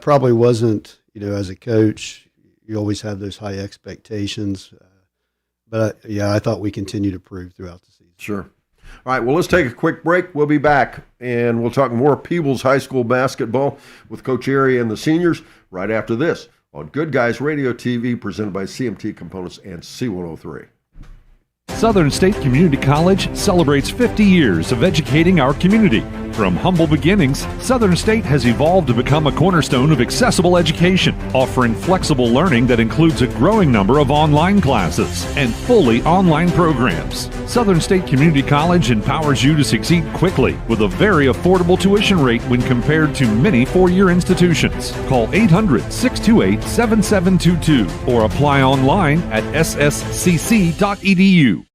Probably wasn't, as a coach, you always have those high expectations. But I thought we continued to prove throughout the season. Sure. All right, well, let's take a quick break. We'll be back, and we'll talk more Peebles High School basketball with Coach Airy and the seniors right after this on Good Guys Radio TV, presented by CMT Components and C103. Southern State Community College celebrates 50 years of educating our community. From humble beginnings, Southern State has evolved to become a cornerstone of accessible education, offering flexible learning that includes a growing number of online classes and fully online programs. Southern State Community College empowers you to succeed quickly with a very affordable tuition rate when compared to many four-year institutions. Call 800-628-7722 or apply online at sscc.edu.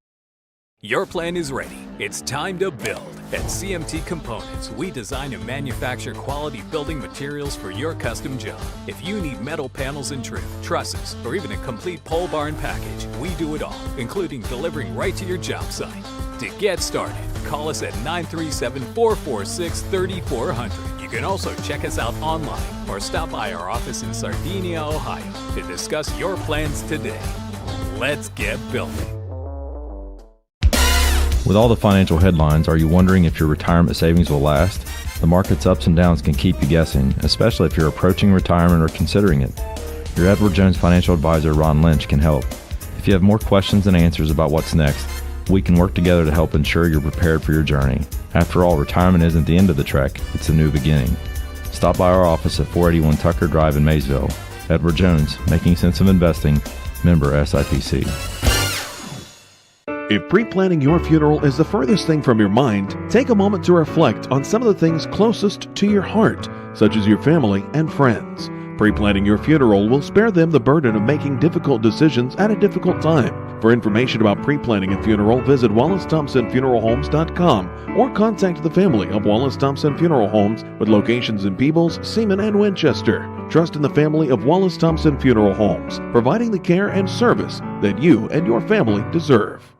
Your plan is ready. It's time to build. At CMT Components, we design and manufacture quality building materials for your custom job. If you need metal panels and trim, trusses, or even a complete pole barn package, we do it all, including delivering right to your job site. To get started, call us at 937-446-3400. You can also check us out online or stop by our office in Sardinia, Ohio to discuss your plans today. Let's get building. With all the financial headlines, are you wondering if your retirement savings will last? The market's ups and downs can keep you guessing, especially if you're approaching retirement or considering it. Your Edward Jones financial advisor, Ron Lynch, can help. If you have more questions than answers about what's next, we can work together to help ensure you're prepared for your journey. After all, retirement isn't the end of the trek, it's a new beginning. Stop by our office at 481 Tucker Drive in Maysville. Edward Jones, making sense of investing, member SIPC. If pre-planning your funeral is the furthest thing from your mind, take a moment to reflect on some of the things closest to your heart, such as your family and friends. Pre-planning your funeral will spare them the burden of making difficult decisions at a difficult time. For information about pre-planning a funeral, visit WallaceThompsonFuneralHomes.com or contact the family of Wallace Thompson Funeral Homes with locations in Peebles, Seaman, and Winchester. Trust in the family of Wallace Thompson Funeral Homes, providing the care and service that you and your family deserve.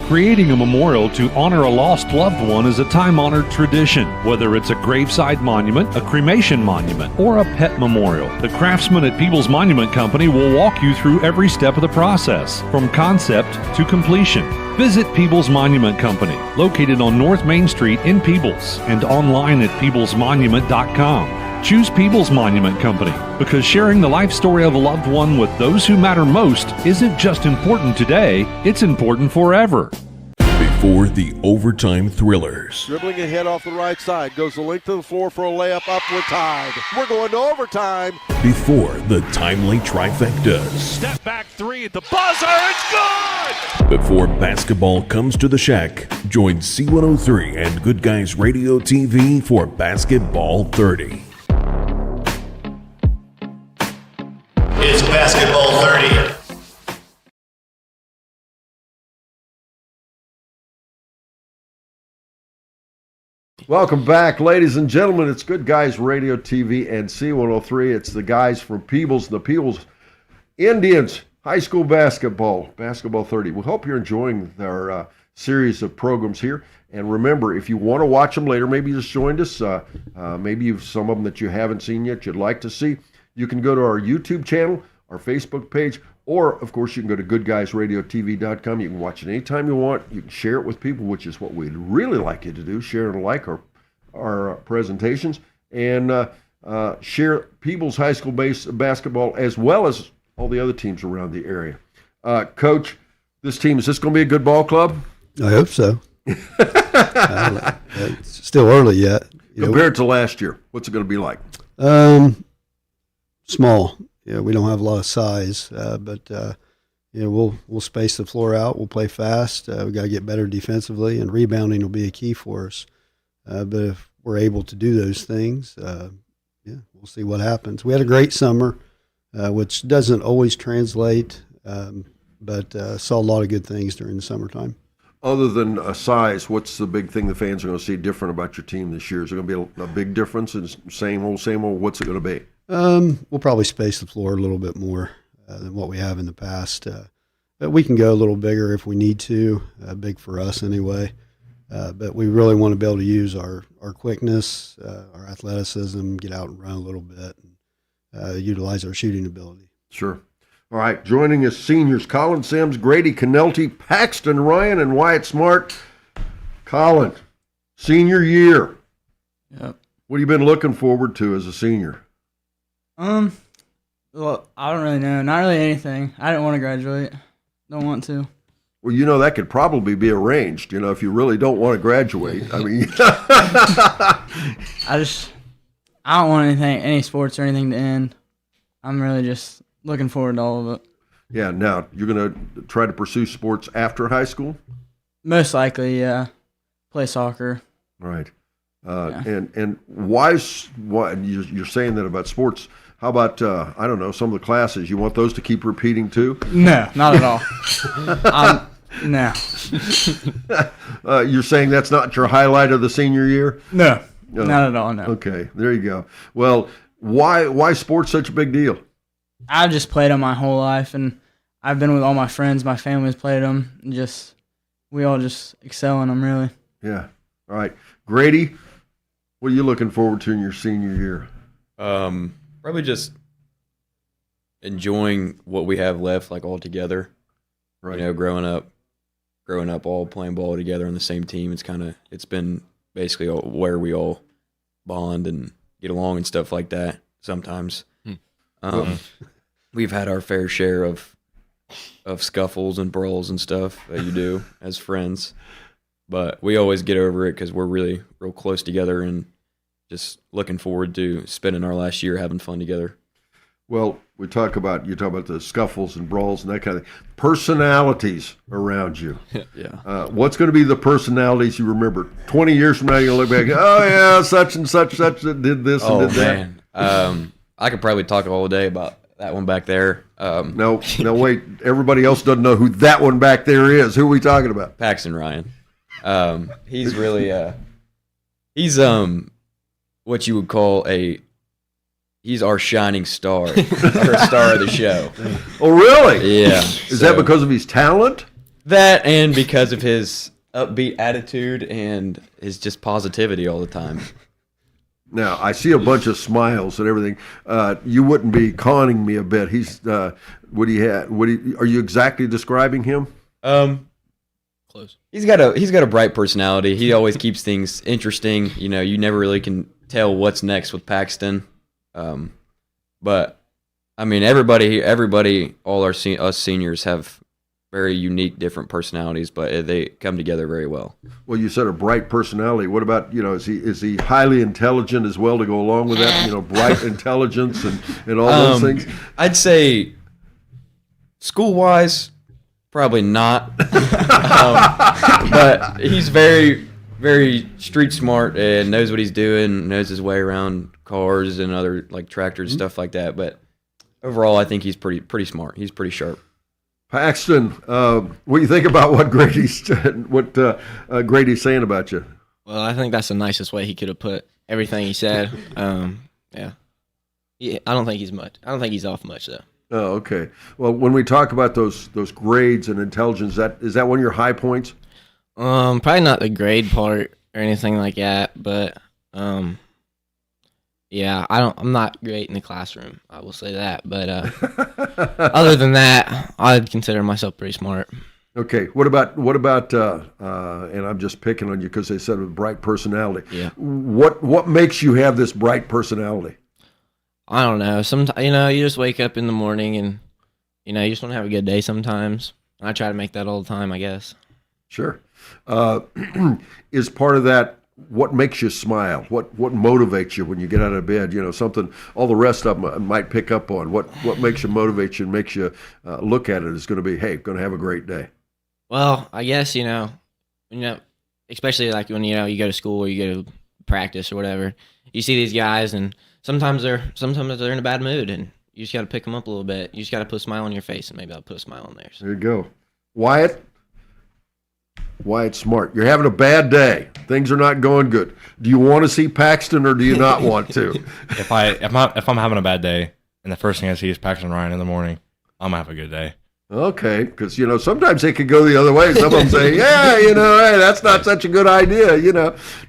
Creating a memorial to honor a lost loved one is a time-honored tradition. Whether it's a graveside monument, a cremation monument, or a pet memorial, the craftsmen at Peebles Monument Company will walk you through every step of the process, from concept to completion. Visit Peebles Monument Company, located on North Main Street in Peebles, and online at peeblesmonument.com. Choose Peebles Monument Company because sharing the life story of a loved one with those who matter most isn't just important today, it's important forever. Before the overtime thrillers. Dribbling ahead off the right side. Goes the length of the floor for a layup. Up, we're tied. We're going to overtime. Before the timely trifectas. Step back three at the buzzer. It's good! Before basketball comes to the Shack, join C103 and Good Guys Radio TV for Basketball 30. It's Basketball 30. Welcome back, ladies and gentlemen. It's Good Guys Radio TV and C103. It's the guys from Peebles, the Peebles Indians High School Basketball 30. We hope you're enjoying our series of programs here. And remember, if you want to watch them later, maybe you just joined us, maybe you've some of them that you haven't seen yet you'd like to see, you can go to our YouTube channel, our Facebook page, or, of course, you can go to goodguysradiotv.com. You can watch it anytime you want. You can share it with people, which is what we'd really like you to do, share and like our presentations, and share Peebles High School basketball as well as all the other teams around the area. Coach, this team, is this going to be a good ball club? I hope so. It's still early yet. Compared to last year, what's it going to be like? Small. We don't have a lot of size, but we'll space the floor out. We'll play fast. We got to get better defensively, and rebounding will be a key for us. But if we're able to do those things, we'll see what happens. We had a great summer, which doesn't always translate, but saw a lot of good things during the summertime. Other than size, what's the big thing the fans are going to see different about your team this year? Is there going to be a big difference? Is same old? What's it going to be? We'll probably space the floor a little bit more than what we have in the past. But we can go a little bigger if we need to, big for us anyway. But we really want to be able to use our quickness, our athleticism, get out and run a little bit, and utilize our shooting ability. Sure. All right, joining us seniors, Colin Sims, Grady Canelty, Paxton Ryan, and Wyatt Smart. Colin, senior year. Yep. What have you been looking forward to as a senior? Well, I don't really know. Not really anything. I didn't want to graduate. Don't want to. Well, that could probably be arranged, if you really don't want to graduate. I mean, I don't want any sports or anything to end. I'm really just looking forward to all of it. Yeah, now, you're going to try to pursue sports after high school? Most likely, yeah. Play soccer. Right. And why you're saying that about sports? How about, I don't know, some of the classes? You want those to keep repeating too? No, not at all. No. You're saying that's not your highlight of the senior year? No, not at all, no. Okay, there you go. Well, why sports such a big deal? I've just played them my whole life, and I've been with all my friends. My family's played them, and we all just excel in them, really. Yeah. All right. Grady, what are you looking forward to in your senior year? Probably just enjoying what we have left, like all together. Right. Growing up, all playing ball together on the same team. It's been basically where we all bond and get along and stuff like that. Sometimes, we've had our fair share of scuffles and brawls and stuff that you do as friends, but we always get over it because we're really real close together and just looking forward to spending our last year having fun together. Well, you talk about the scuffles and brawls and that kind of thing. Personalities around you. Yeah. What's going to be the personalities you remember 20 years from now? You'll look back. Oh yeah, such and such that did this and did that. Man. I could probably talk all day about that one back there. No, wait. Everybody else doesn't know who that one back there is. Who are we talking about? Paxton Ryan. He's really he's what you would call he's our shining star, our star of the show. Oh, really? Yeah. Is that because of his talent? That and because of his upbeat attitude and his just positivity all the time. Now, I see a bunch of smiles and everything. You wouldn't be conning me a bit. He's are you exactly describing him? Close. He's got a bright personality. He always keeps things interesting. You know, you never really can tell what's next with Paxton. But I mean, everybody, all us seniors have very unique, different personalities, but they come together very well. Well, you said a bright personality. What about, is he highly intelligent as well to go along with that? Bright intelligence and all those things? I'd say school-wise, probably not. But he's very, very street smart and knows what he's doing, knows his way around cars and other like tractors, stuff like that. But overall, I think he's pretty smart. He's pretty sharp. Paxton, what do you think about what Grady's saying about you? Well, I think that's the nicest way he could have put everything he said. Yeah, I don't think he's off much though. Oh, okay. Well, when we talk about those grades and intelligence, is that one of your high points? Probably not the grade part or anything like that, but yeah, I'm not great in the classroom. I will say that, but other than that, I'd consider myself pretty smart. Okay. What about and I'm just picking on you because they said with bright personality. Yeah. What makes you have this bright personality? I don't know. Sometimes, you just wake up in the morning and, you just want to have a good day sometimes. I try to make that all the time, I guess. Sure. Is part of that what makes you smile? What motivates you when you get out of bed? Something all the rest of them might pick up on. What makes you motivate you and makes you look at it is going to be, hey, going to have a great day. Well, I guess, especially like when, you go to school or you go to practice or whatever, you see these guys and sometimes they're in a bad mood and you just got to pick them up a little bit. You just got to put a smile on your face and maybe I'll put a smile on theirs. There you go. Wyatt Smart. You're having a bad day. Things are not going good. Do you want to see Paxton or do you not want to? If I'm having a bad day and the first thing I see is Paxton Ryan in the morning, I'm gonna have a good day. Okay, because sometimes it could go the other way. Some of them say, yeah, hey, that's not such a good idea.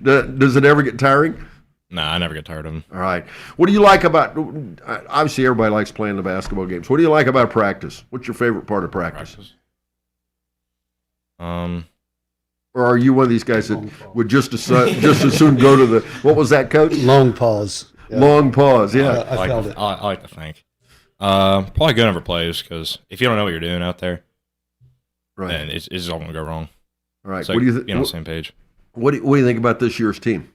Does it ever get tiring? No, I never get tired of them. All right. What do you like about? Obviously, everybody likes playing the basketball games. What do you like about practice? What's your favorite part of practice? Or are you one of these guys that would just as soon go to the, what was that, Coach? Long pause. Yeah. Long pause, yeah. I felt it. I like to think. Probably good over plays because if you don't know what you're doing out there, right, then it's all going to go wrong. All right. So what do you on the same page. What do you think about this year's team?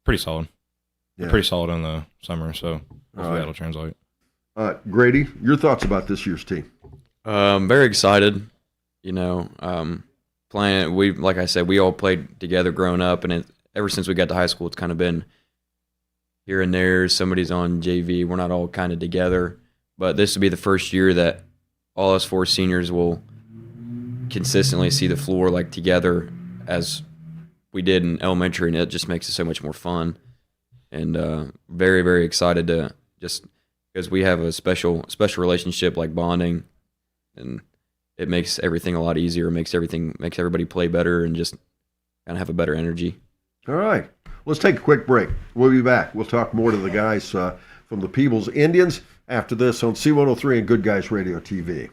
Pretty solid. Yeah. Pretty solid in the summer, so hopefully that'll translate. Grady, your thoughts about this year's team? Very excited. Playing, like I said, we all played together growing up, and ever since we got to high school, it's kind of been here and there. Somebody's on JV. We're not all kind of together, but this will be the first year that all us four seniors will consistently see the floor like together as we did in elementary, and it just makes it so much more fun. And very, very excited to just because we have a special relationship like bonding, and it makes everything a lot easier. Makes everybody play better and just kind of have a better energy. All right. Let's take a quick break. We'll be back. We'll talk more to the guys from the Peebles Indians after this on C103 and Good Guys Radio TV.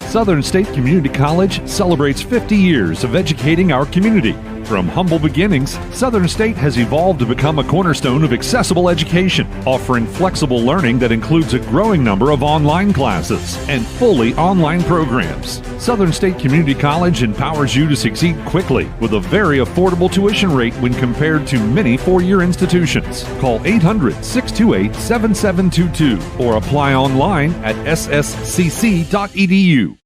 Southern State Community College celebrates 50 years of educating our community. From humble beginnings, Southern State has evolved to become a cornerstone of accessible education, offering flexible learning that includes a growing number of online classes and fully online programs. Southern State Community College empowers you to succeed quickly with a very affordable tuition rate when compared to many four-year institutions. Call 800-628-7722 or apply online at sscc.edu.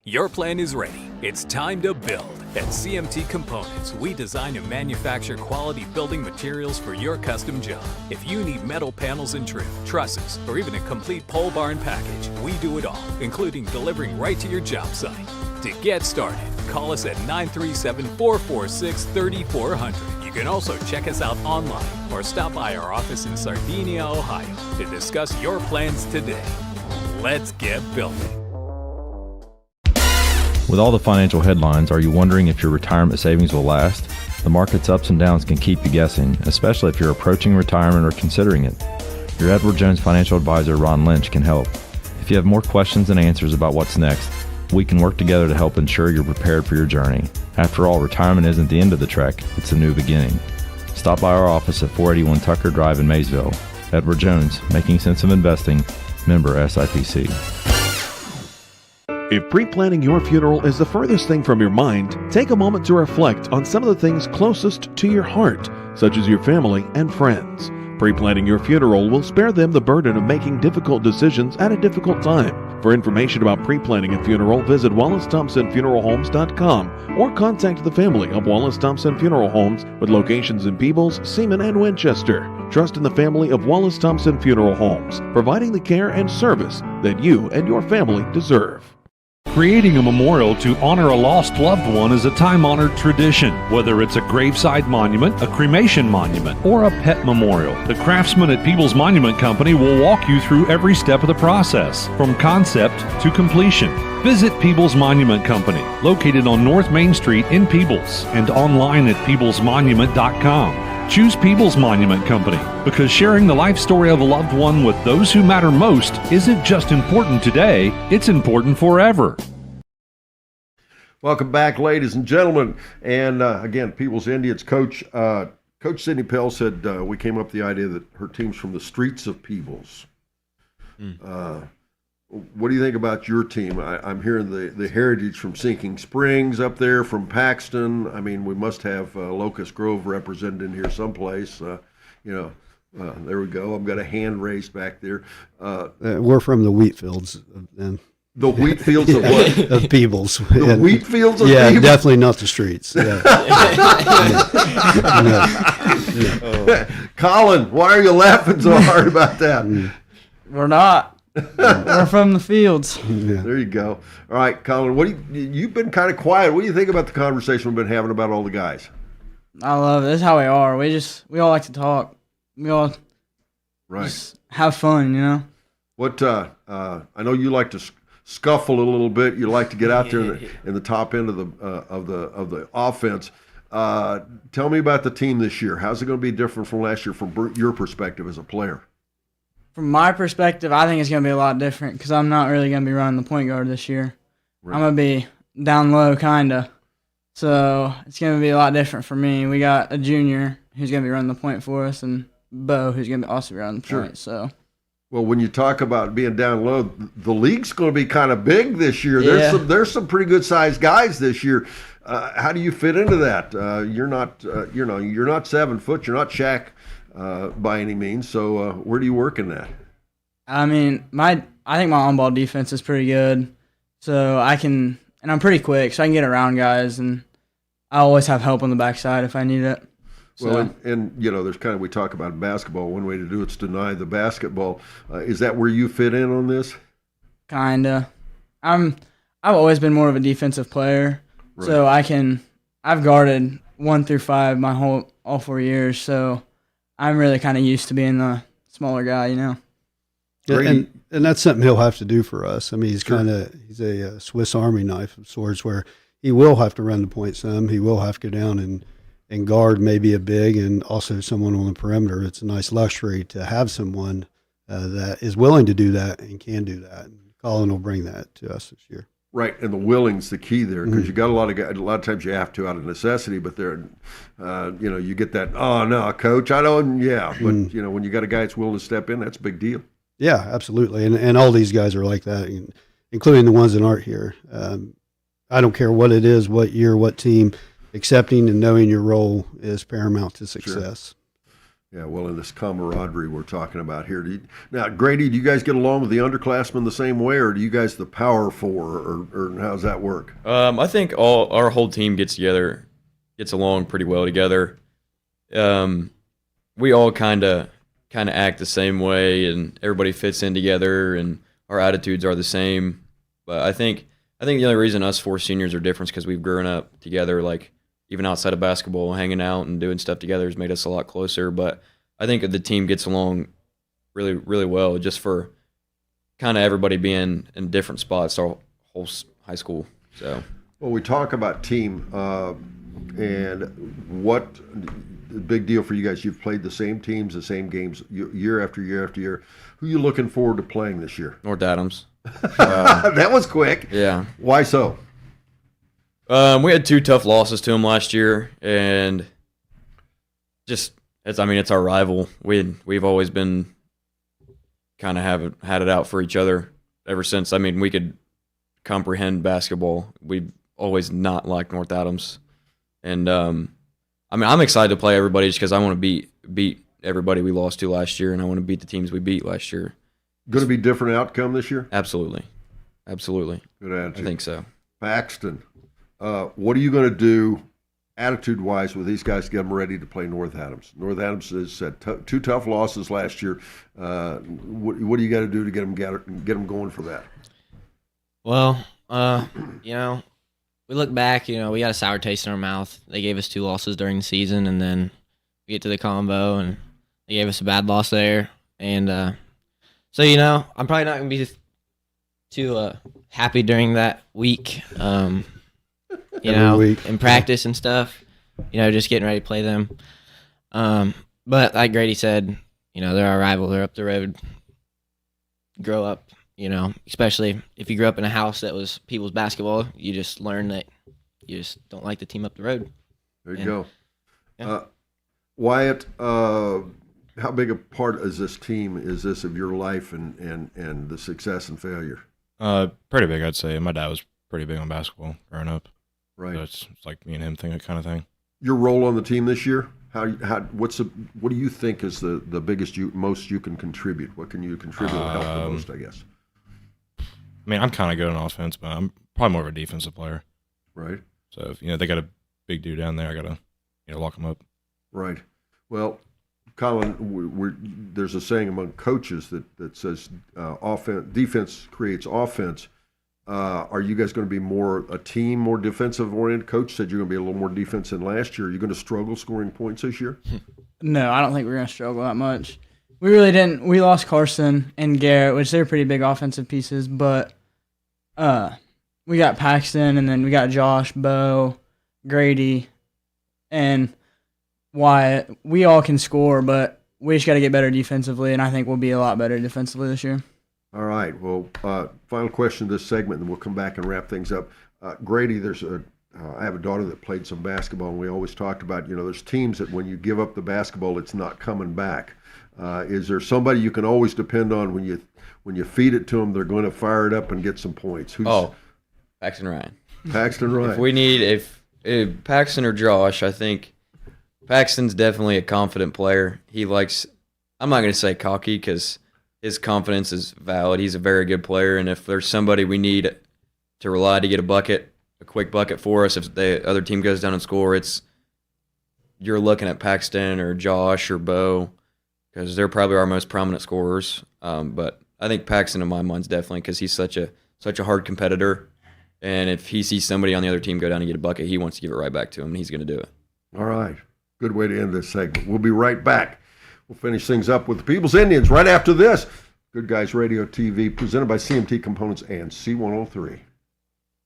Your plan is ready. It's time to build. At CMT Components, we design and manufacture quality building materials for your custom job. If you need metal panels and trim, trusses, or even a complete pole barn package, we do it all, including delivering right to your job site. To get started, call us at 937-446-3400. You can also check us out online or stop by our office in Sardinia, Ohio to discuss your plans today. Let's get building. With all the financial headlines, are you wondering if your retirement savings will last? The market's ups and downs can keep you guessing, especially if you're approaching retirement or considering it. Your Edward Jones financial advisor, Ron Lynch, can help. If you have more questions than answers about what's next, we can work together to help ensure you're prepared for your journey. After all, retirement isn't the end of the trek, it's a new beginning. Stop by our office at 481 Tucker Drive in Maysville. Edward Jones, making sense of investing, member SIPC. If pre-planning your funeral is the furthest thing from your mind, take a moment to reflect on some of the things closest to your heart, such as your family and friends. Pre-planning your funeral will spare them the burden of making difficult decisions at a difficult time. For information about pre-planning a funeral, visit WallaceThompsonFuneralHomes.com or contact the family of Wallace Thompson Funeral Homes with locations in Peebles, Seaman, and Winchester. Trust in the family of Wallace Thompson Funeral Homes, providing the care and service that you and your family deserve. Creating a memorial to honor a lost loved one is a time-honored tradition. Whether it's a graveside monument, a cremation monument, or a pet memorial, the craftsmen at Peebles Monument Company will walk you through every step of the process, from concept to completion. Visit Peebles Monument Company, located on North Main Street in Peebles, and online at peeblesmonument.com. Choose Peebles Monument Company because sharing the life story of a loved one with those who matter most isn't just important today, it's important forever. Welcome back, ladies and gentlemen. And again, Peebles Indians coach Coach Sydney Pell said we came up with the idea that her team's from the streets of Peebles. What do you think about your team? I'm hearing the heritage from Sinking Springs up there, from Paxton. I mean, we must have Locust Grove represented in here someplace. There we go. I've got a hand raised back there. We're from the wheat fields. The wheat fields of what? Of Peebles. The wheat fields of Peebles? Yeah, Peebles? definitely not the streets. Yeah. No. Colin, why are you laughing so hard about that? We're not. We're from the fields. Yeah. There you go. All right, Colin, you've been kind of quiet. What do you think about the conversation we've been having about all the guys? I love it. This is how we are. We all like to talk. We all just have fun, you know. What I know you like to scuffle a little bit. You like to get out there in the top end of the offense. Tell me about the team this year. How's it going to be different from last year from your perspective as a player? From my perspective, I think it's going to be a lot different because I'm not really going to be running the point guard this year. Right. I'm going to be down low, kind of. So it's going to be a lot different for me. We got a junior who's going to be running the point for us, and Bo, who's going to also be running the point. So. Well, when you talk about being down low, the league's going to be kind of big this year. Yeah. There's some pretty good sized guys this year. How do you fit into that? You're not 7 foot. You're not Shaq by any means. So where do you work in that? I mean, I think my on-ball defense is pretty good. So and I'm pretty quick, so I can get around guys, and I always have help on the backside if I need it. Well, and there's kind of, we talk about basketball. One way to do it's deny the basketball. Is that where you fit in on this? Kinda. I've always been more of a defensive player, so I've guarded 1 through 5 all 4 years. So I'm really kind of used to being the smaller guy, you know. And that's something he'll have to do for us. I mean, he's he's a Swiss Army knife of sorts, where he will have to run the point some. He will have to go down and guard maybe a big and also someone on the perimeter. It's a nice luxury to have someone that is willing to do that and can do that. And Colin will bring that to us this year. Right, and the willing's the key there, because you got a lot of guys. A lot of times you have to out of necessity, but they're, you get that. Oh no, coach, I don't. Yeah, but when you got a guy that's willing to step in, that's a big deal. Yeah, absolutely, and all these guys are like that, including the ones that aren't here. I don't care what it is, what year, what team. Accepting and knowing your role is paramount to success. Yeah, well, in this camaraderie we're talking about here. Now, Grady, do you guys get along with the underclassmen the same way, or do you guys the Power Four, or how does that work? I think our whole team gets along pretty well together. We all kind of act the same way, and everybody fits in together, and our attitudes are the same. But I think the only reason us four seniors are different is because we've grown up together, like even outside of basketball, hanging out and doing stuff together has made us a lot closer. But I think the team gets along really, really well, just for kind of everybody being in different spots our whole high school. So, well, we talk about team, and what the big deal for you guys. You've played the same teams, the same games year after year after year. Who are you looking forward to playing this year? North Adams. That was quick. Yeah. Why so? We had 2 tough losses to them last year, and it's our rival. We've always been kind of had it out for each other ever since. I mean, we could comprehend basketball. We've always not liked North Adams, and I'm excited to play everybody just because I want to beat everybody we lost to last year, and I want to beat the teams we beat last year. Going to be different outcome this year? Absolutely. Good attitude. I think so. Paxton, what are you going to do attitude-wise with these guys to get them ready to play North Adams? North Adams has had 2 tough losses last year. What do you got to do to get them going for that? Well, we look back, we got a sour taste in our mouth. They gave us 2 losses during the season, and then we get to the combo, and they gave us a bad loss there. And so, I'm probably not going to be too happy during that week, week. in practice and stuff, just getting ready to play them. But like Grady said, they're our rival. They're up the road. Grow up, especially if you grew up in a house that was Peebles basketball, you just learn that you just don't like the team up the road. There you go. Yeah. Wyatt, how big a part is this team of your life and the success and failure? Pretty big, I'd say. My dad was pretty big on basketball growing up. Right. So it's like me and him thing, that kind of thing. Your role on the team this year? What do you think is the biggest most you can contribute? What can you contribute to help the most, I guess? I mean, I'm kind of good on offense, but I'm probably more of a defensive player. Right. So if they got a big dude down there, I gotta lock him up. Right. Well, Colin, there's a saying among coaches that says defense creates offense. Are you guys going to be more a team, more defensive-oriented? Coach said you're going to be a little more defense than last year. Are you going to struggle scoring points this year? No, I don't think we're going to struggle that much. We really didn't. We lost Carson and Garrett, which they're pretty big offensive pieces, but we got Paxton, and then we got Josh, Bo, Grady, and Wyatt. We all can score, but we just got to get better defensively, and I think we'll be a lot better defensively this year. All right. Well, final question of this segment, and then we'll come back and wrap things up. Grady, I have a daughter that played some basketball, and we always talked about, there's teams that when you give up the basketball, it's not coming back. Is there somebody you can always depend on when you feed it to them, they're going to fire it up and get some points? Paxton Ryan. Paxton Ryan. If we need if Paxton or Josh, I think Paxton's definitely a confident player. I'm not going to say cocky because his confidence is valid. He's a very good player, and if there's somebody we need to rely to get a quick bucket for us, if the other team goes down and score, you're looking at Paxton or Josh or Bo because they're probably our most prominent scorers. But I think Paxton, in my mind, is definitely because he's such a hard competitor, and if he sees somebody on the other team go down and get a bucket, he wants to give it right back to him, and he's going to do it. All right. Good way to end this segment. We'll be right back. We'll finish things up with the Peebles Indians right after this. Good Guys Radio TV, presented by CMT Components and C103.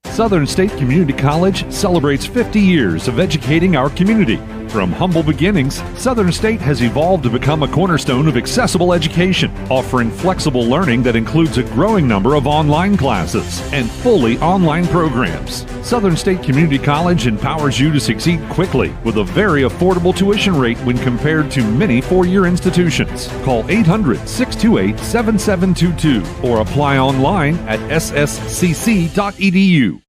Southern State Community College celebrates 50 years of educating our community. From humble beginnings, Southern State has evolved to become a cornerstone of accessible education, offering flexible learning that includes a growing number of online classes and fully online programs. Southern State Community College empowers you to succeed quickly with a very affordable tuition rate when compared to many four-year institutions. Call 800-628-7722 or apply online at sscc.edu.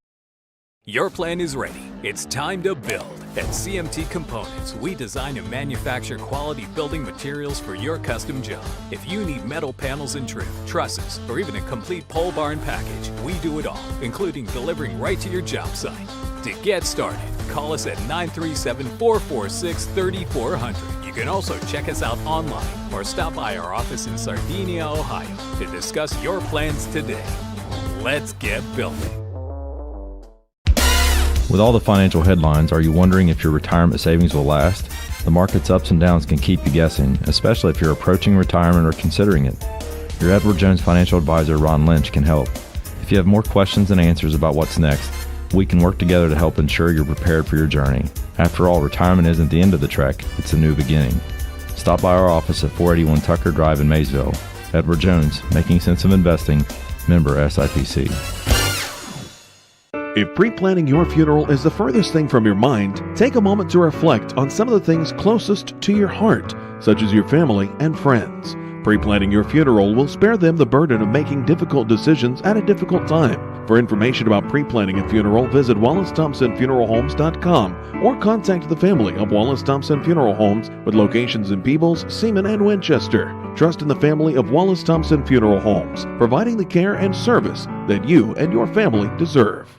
Your plan is ready. It's time to build. At CMT Components, we design and manufacture quality building materials for your custom job. If you need metal panels and trim, trusses, or even a complete pole barn package, we do it all, including delivering right to your job site. To get started, call us at 937-446-3400. You can also check us out online or stop by our office in Sardinia, Ohio to discuss your plans today. Let's get building. With all the financial headlines, are you wondering if your retirement savings will last? The market's ups and downs can keep you guessing, especially if you're approaching retirement or considering it. Your Edward Jones financial advisor, Ron Lynch, can help. If you have more questions than answers about what's next, we can work together to help ensure you're prepared for your journey. After all, retirement isn't the end of the trek, it's a new beginning. Stop by our office at 481 Tucker Drive in Maysville. Edward Jones, making sense of investing, member SIPC. If pre-planning your funeral is the furthest thing from your mind, take a moment to reflect on some of the things closest to your heart, such as your family and friends. Pre-planning your funeral will spare them the burden of making difficult decisions at a difficult time. For information about pre-planning a funeral, visit WallaceThompsonFuneralHomes.com or contact the family of Wallace Thompson Funeral Homes with locations in Peebles, Seaman, and Winchester. Trust in the family of Wallace Thompson Funeral Homes, providing the care and service that you and your family deserve.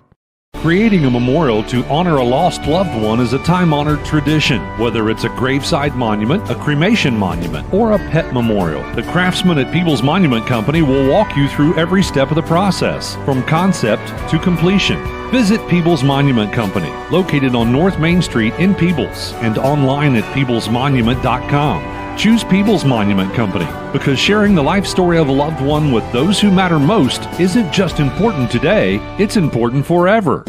Creating a memorial to honor a lost loved one is a time-honored tradition. Whether it's a graveside monument, a cremation monument, or a pet memorial, the craftsmen at Peebles Monument Company will walk you through every step of the process, from concept to completion. Visit Peebles Monument Company, located on North Main Street in Peebles, and online at peeblesmonument.com. Choose Peebles Monument Company because sharing the life story of a loved one with those who matter most isn't just important today, it's important forever.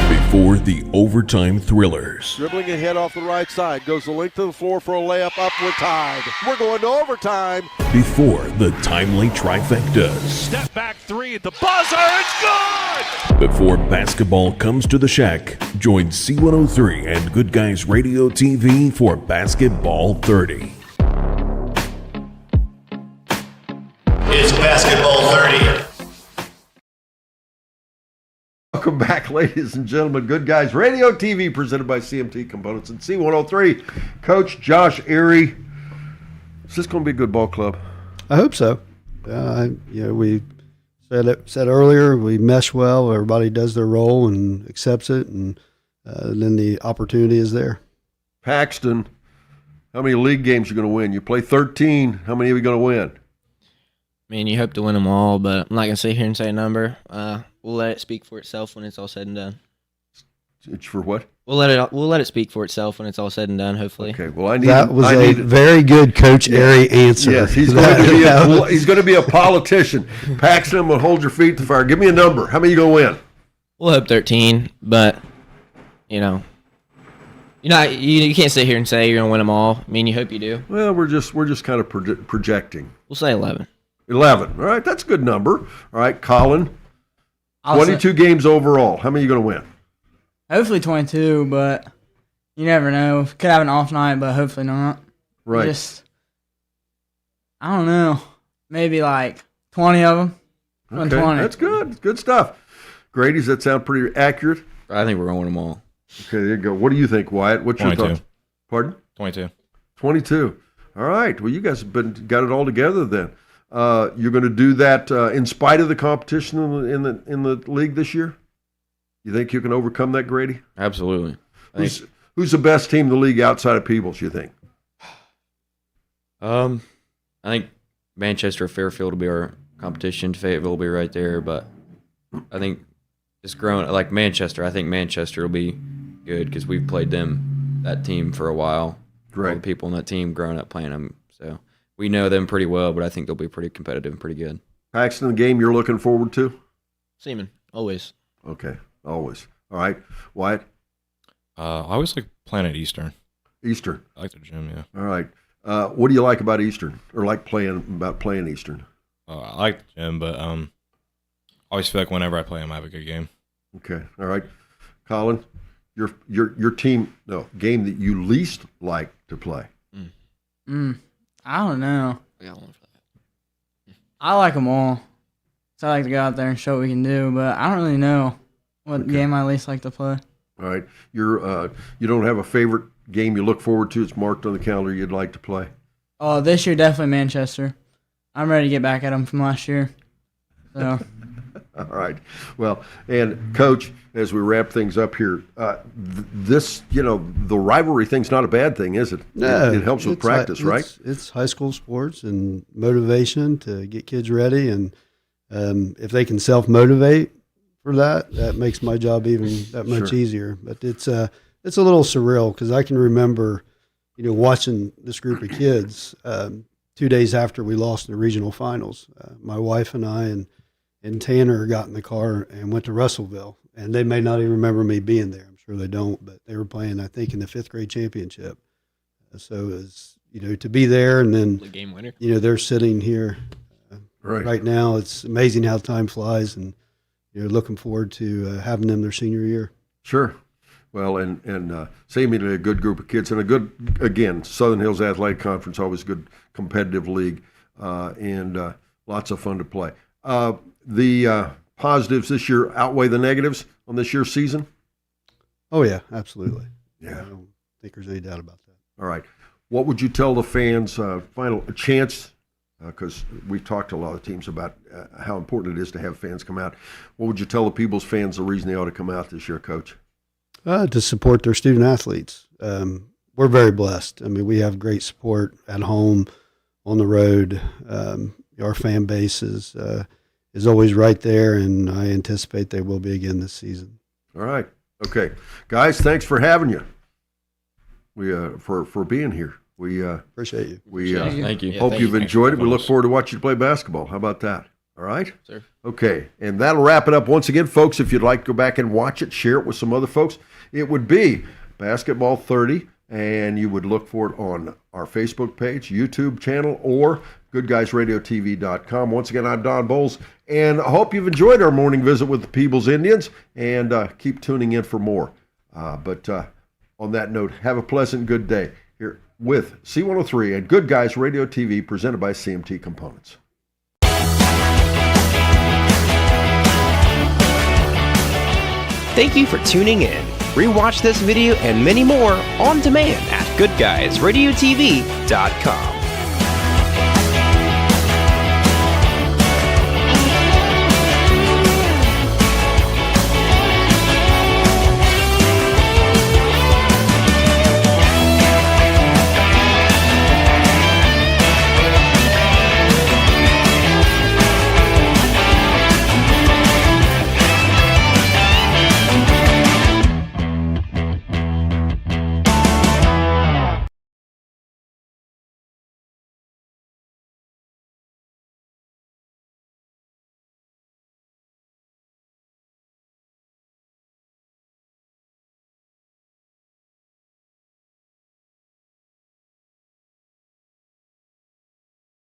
Before the overtime thrillers. Dribbling ahead off the right side. Goes the length of the floor for a layup. Up, we're tied. We're going to overtime. Before the timely trifectas. Step back three at the buzzer. It's good! Before basketball comes to the shack, join C103 and Good Guys Radio TV for Basketball 30. It's Basketball 30. Welcome back, ladies and gentlemen. Good Guys Radio TV, presented by CMT Components and C103. Coach Josh Erie. Is this going to be a good ball club? I hope so. We said earlier, we mesh well. Everybody does their role and accepts it, and then the opportunity is there. Paxton, how many league games are you going to win? You play 13. How many are you going to win? I mean, you hope to win them all, but I'm not going to sit here and say a number. We'll let it speak for itself when it's all said and done. It's for what? We'll let it speak for itself when it's all said and done, hopefully. Okay, well, That was a very good Coach Erie answer. Yes, he's going to be a politician. Paxton will hold your feet to the fire. Give me a number. How many are you going to win? We'll hope 13, but, you can't sit here and say you're going to win them all. I mean, you hope you do. Well, we're just kind of projecting. We'll say 11. 11. All right, that's a good number. All right, Colin, 22 games overall. How many are you going to win? Hopefully 22, but you never know. Could have an off night, but hopefully not. Right. I don't know. Maybe like 20 of them. Okay, 20. that's good. Good stuff. Grady, does that sound pretty accurate? I think we're going to win them all. Okay, there you go. What do you think, Wyatt? What's 22. your thoughts? Pardon? 22. 22. All right. Well, you guys have got it all together then. You're going to do that in spite of the competition in the league this year? You think you can overcome that, Grady? Absolutely. Who's the best team in the league outside of Peebles, you think? I think Manchester Fairfield will be our competition. Fayetteville will be right there, but I think just growing like Manchester, I think Manchester will be good because we've played that team for a while. Right. All the people on that team growing up playing them, so we know them pretty well, but I think they'll be pretty competitive and pretty good. Paxton, the game you're looking forward to? Seaman, always. Okay, always. All right. Wyatt? I always like playing at Eastern. Eastern. I like the gym, yeah. All right. What do you like about Eastern, or like playing Eastern? I like the gym, but I always feel like whenever I play them, I have a good game. Okay. All right. Colin, your team, game that you least like to play? I don't know. I got one for that. I like them all. So I like to go out there and show what we can do, but I don't really know what game I least like to play. All right. You don't have a favorite game you look forward to? It's marked on the calendar you'd like to play? Oh, this year definitely Manchester. I'm ready to get back at them from last year. So. All right. Well, and Coach, as we wrap things up here, this, the rivalry thing's not a bad thing, is it? No, it helps with practice, right? It's high school sports and motivation to get kids ready, and if they can self-motivate for that, that makes my job even that much easier. But it's a little surreal because I can remember, watching this group of kids 2 days after we lost in the regional finals. My wife and I and Tanner got in the car and went to Russellville, and they may not even remember me being there. I'm sure they don't, but they were playing, I think, in the 5th grade championship. So it was, to be there, and then the game winner. They're sitting here right now. It's amazing how time flies, and looking forward to having them their senior year. Sure. Well, and seemingly a good group of kids, and a good, again, Southern Hills Athletic Conference, always a good competitive league, and lots of fun to play. The positives this year outweigh the negatives on this year's season? Oh, yeah, absolutely. Yeah. I don't think there's any doubt about that. All right. What would you tell the fans, final chance, because we've talked to a lot of teams about how important it is to have fans come out. What would you tell the Peebles fans the reason they ought to come out this year, Coach? To support their student athletes. We're very blessed. I mean, we have great support at home, on the road. Our fan base is always right there, and I anticipate they will be again this season. All right. Okay. Guys, thanks for having you. We for being here. We appreciate you. We thank you. Hope you've enjoyed it. We look forward to watching you play basketball. How about that? All right? Sir. Okay. And that'll wrap it up. Once again, folks, if you'd like to go back and watch it, share it with some other folks, it would be Basketball 30, and you would look for it on our Facebook page, YouTube channel, or goodguysradiotv.com. Once again, I'm Don Bowles, and I hope you've enjoyed our morning visit with the Peebles Indians, and keep tuning in for more. But on that note, have a pleasant, good day here with C103 and Good Guys Radio TV, presented by CMT Components. Thank you for tuning in. Rewatch this video and many more on demand at goodguysradiotv.com.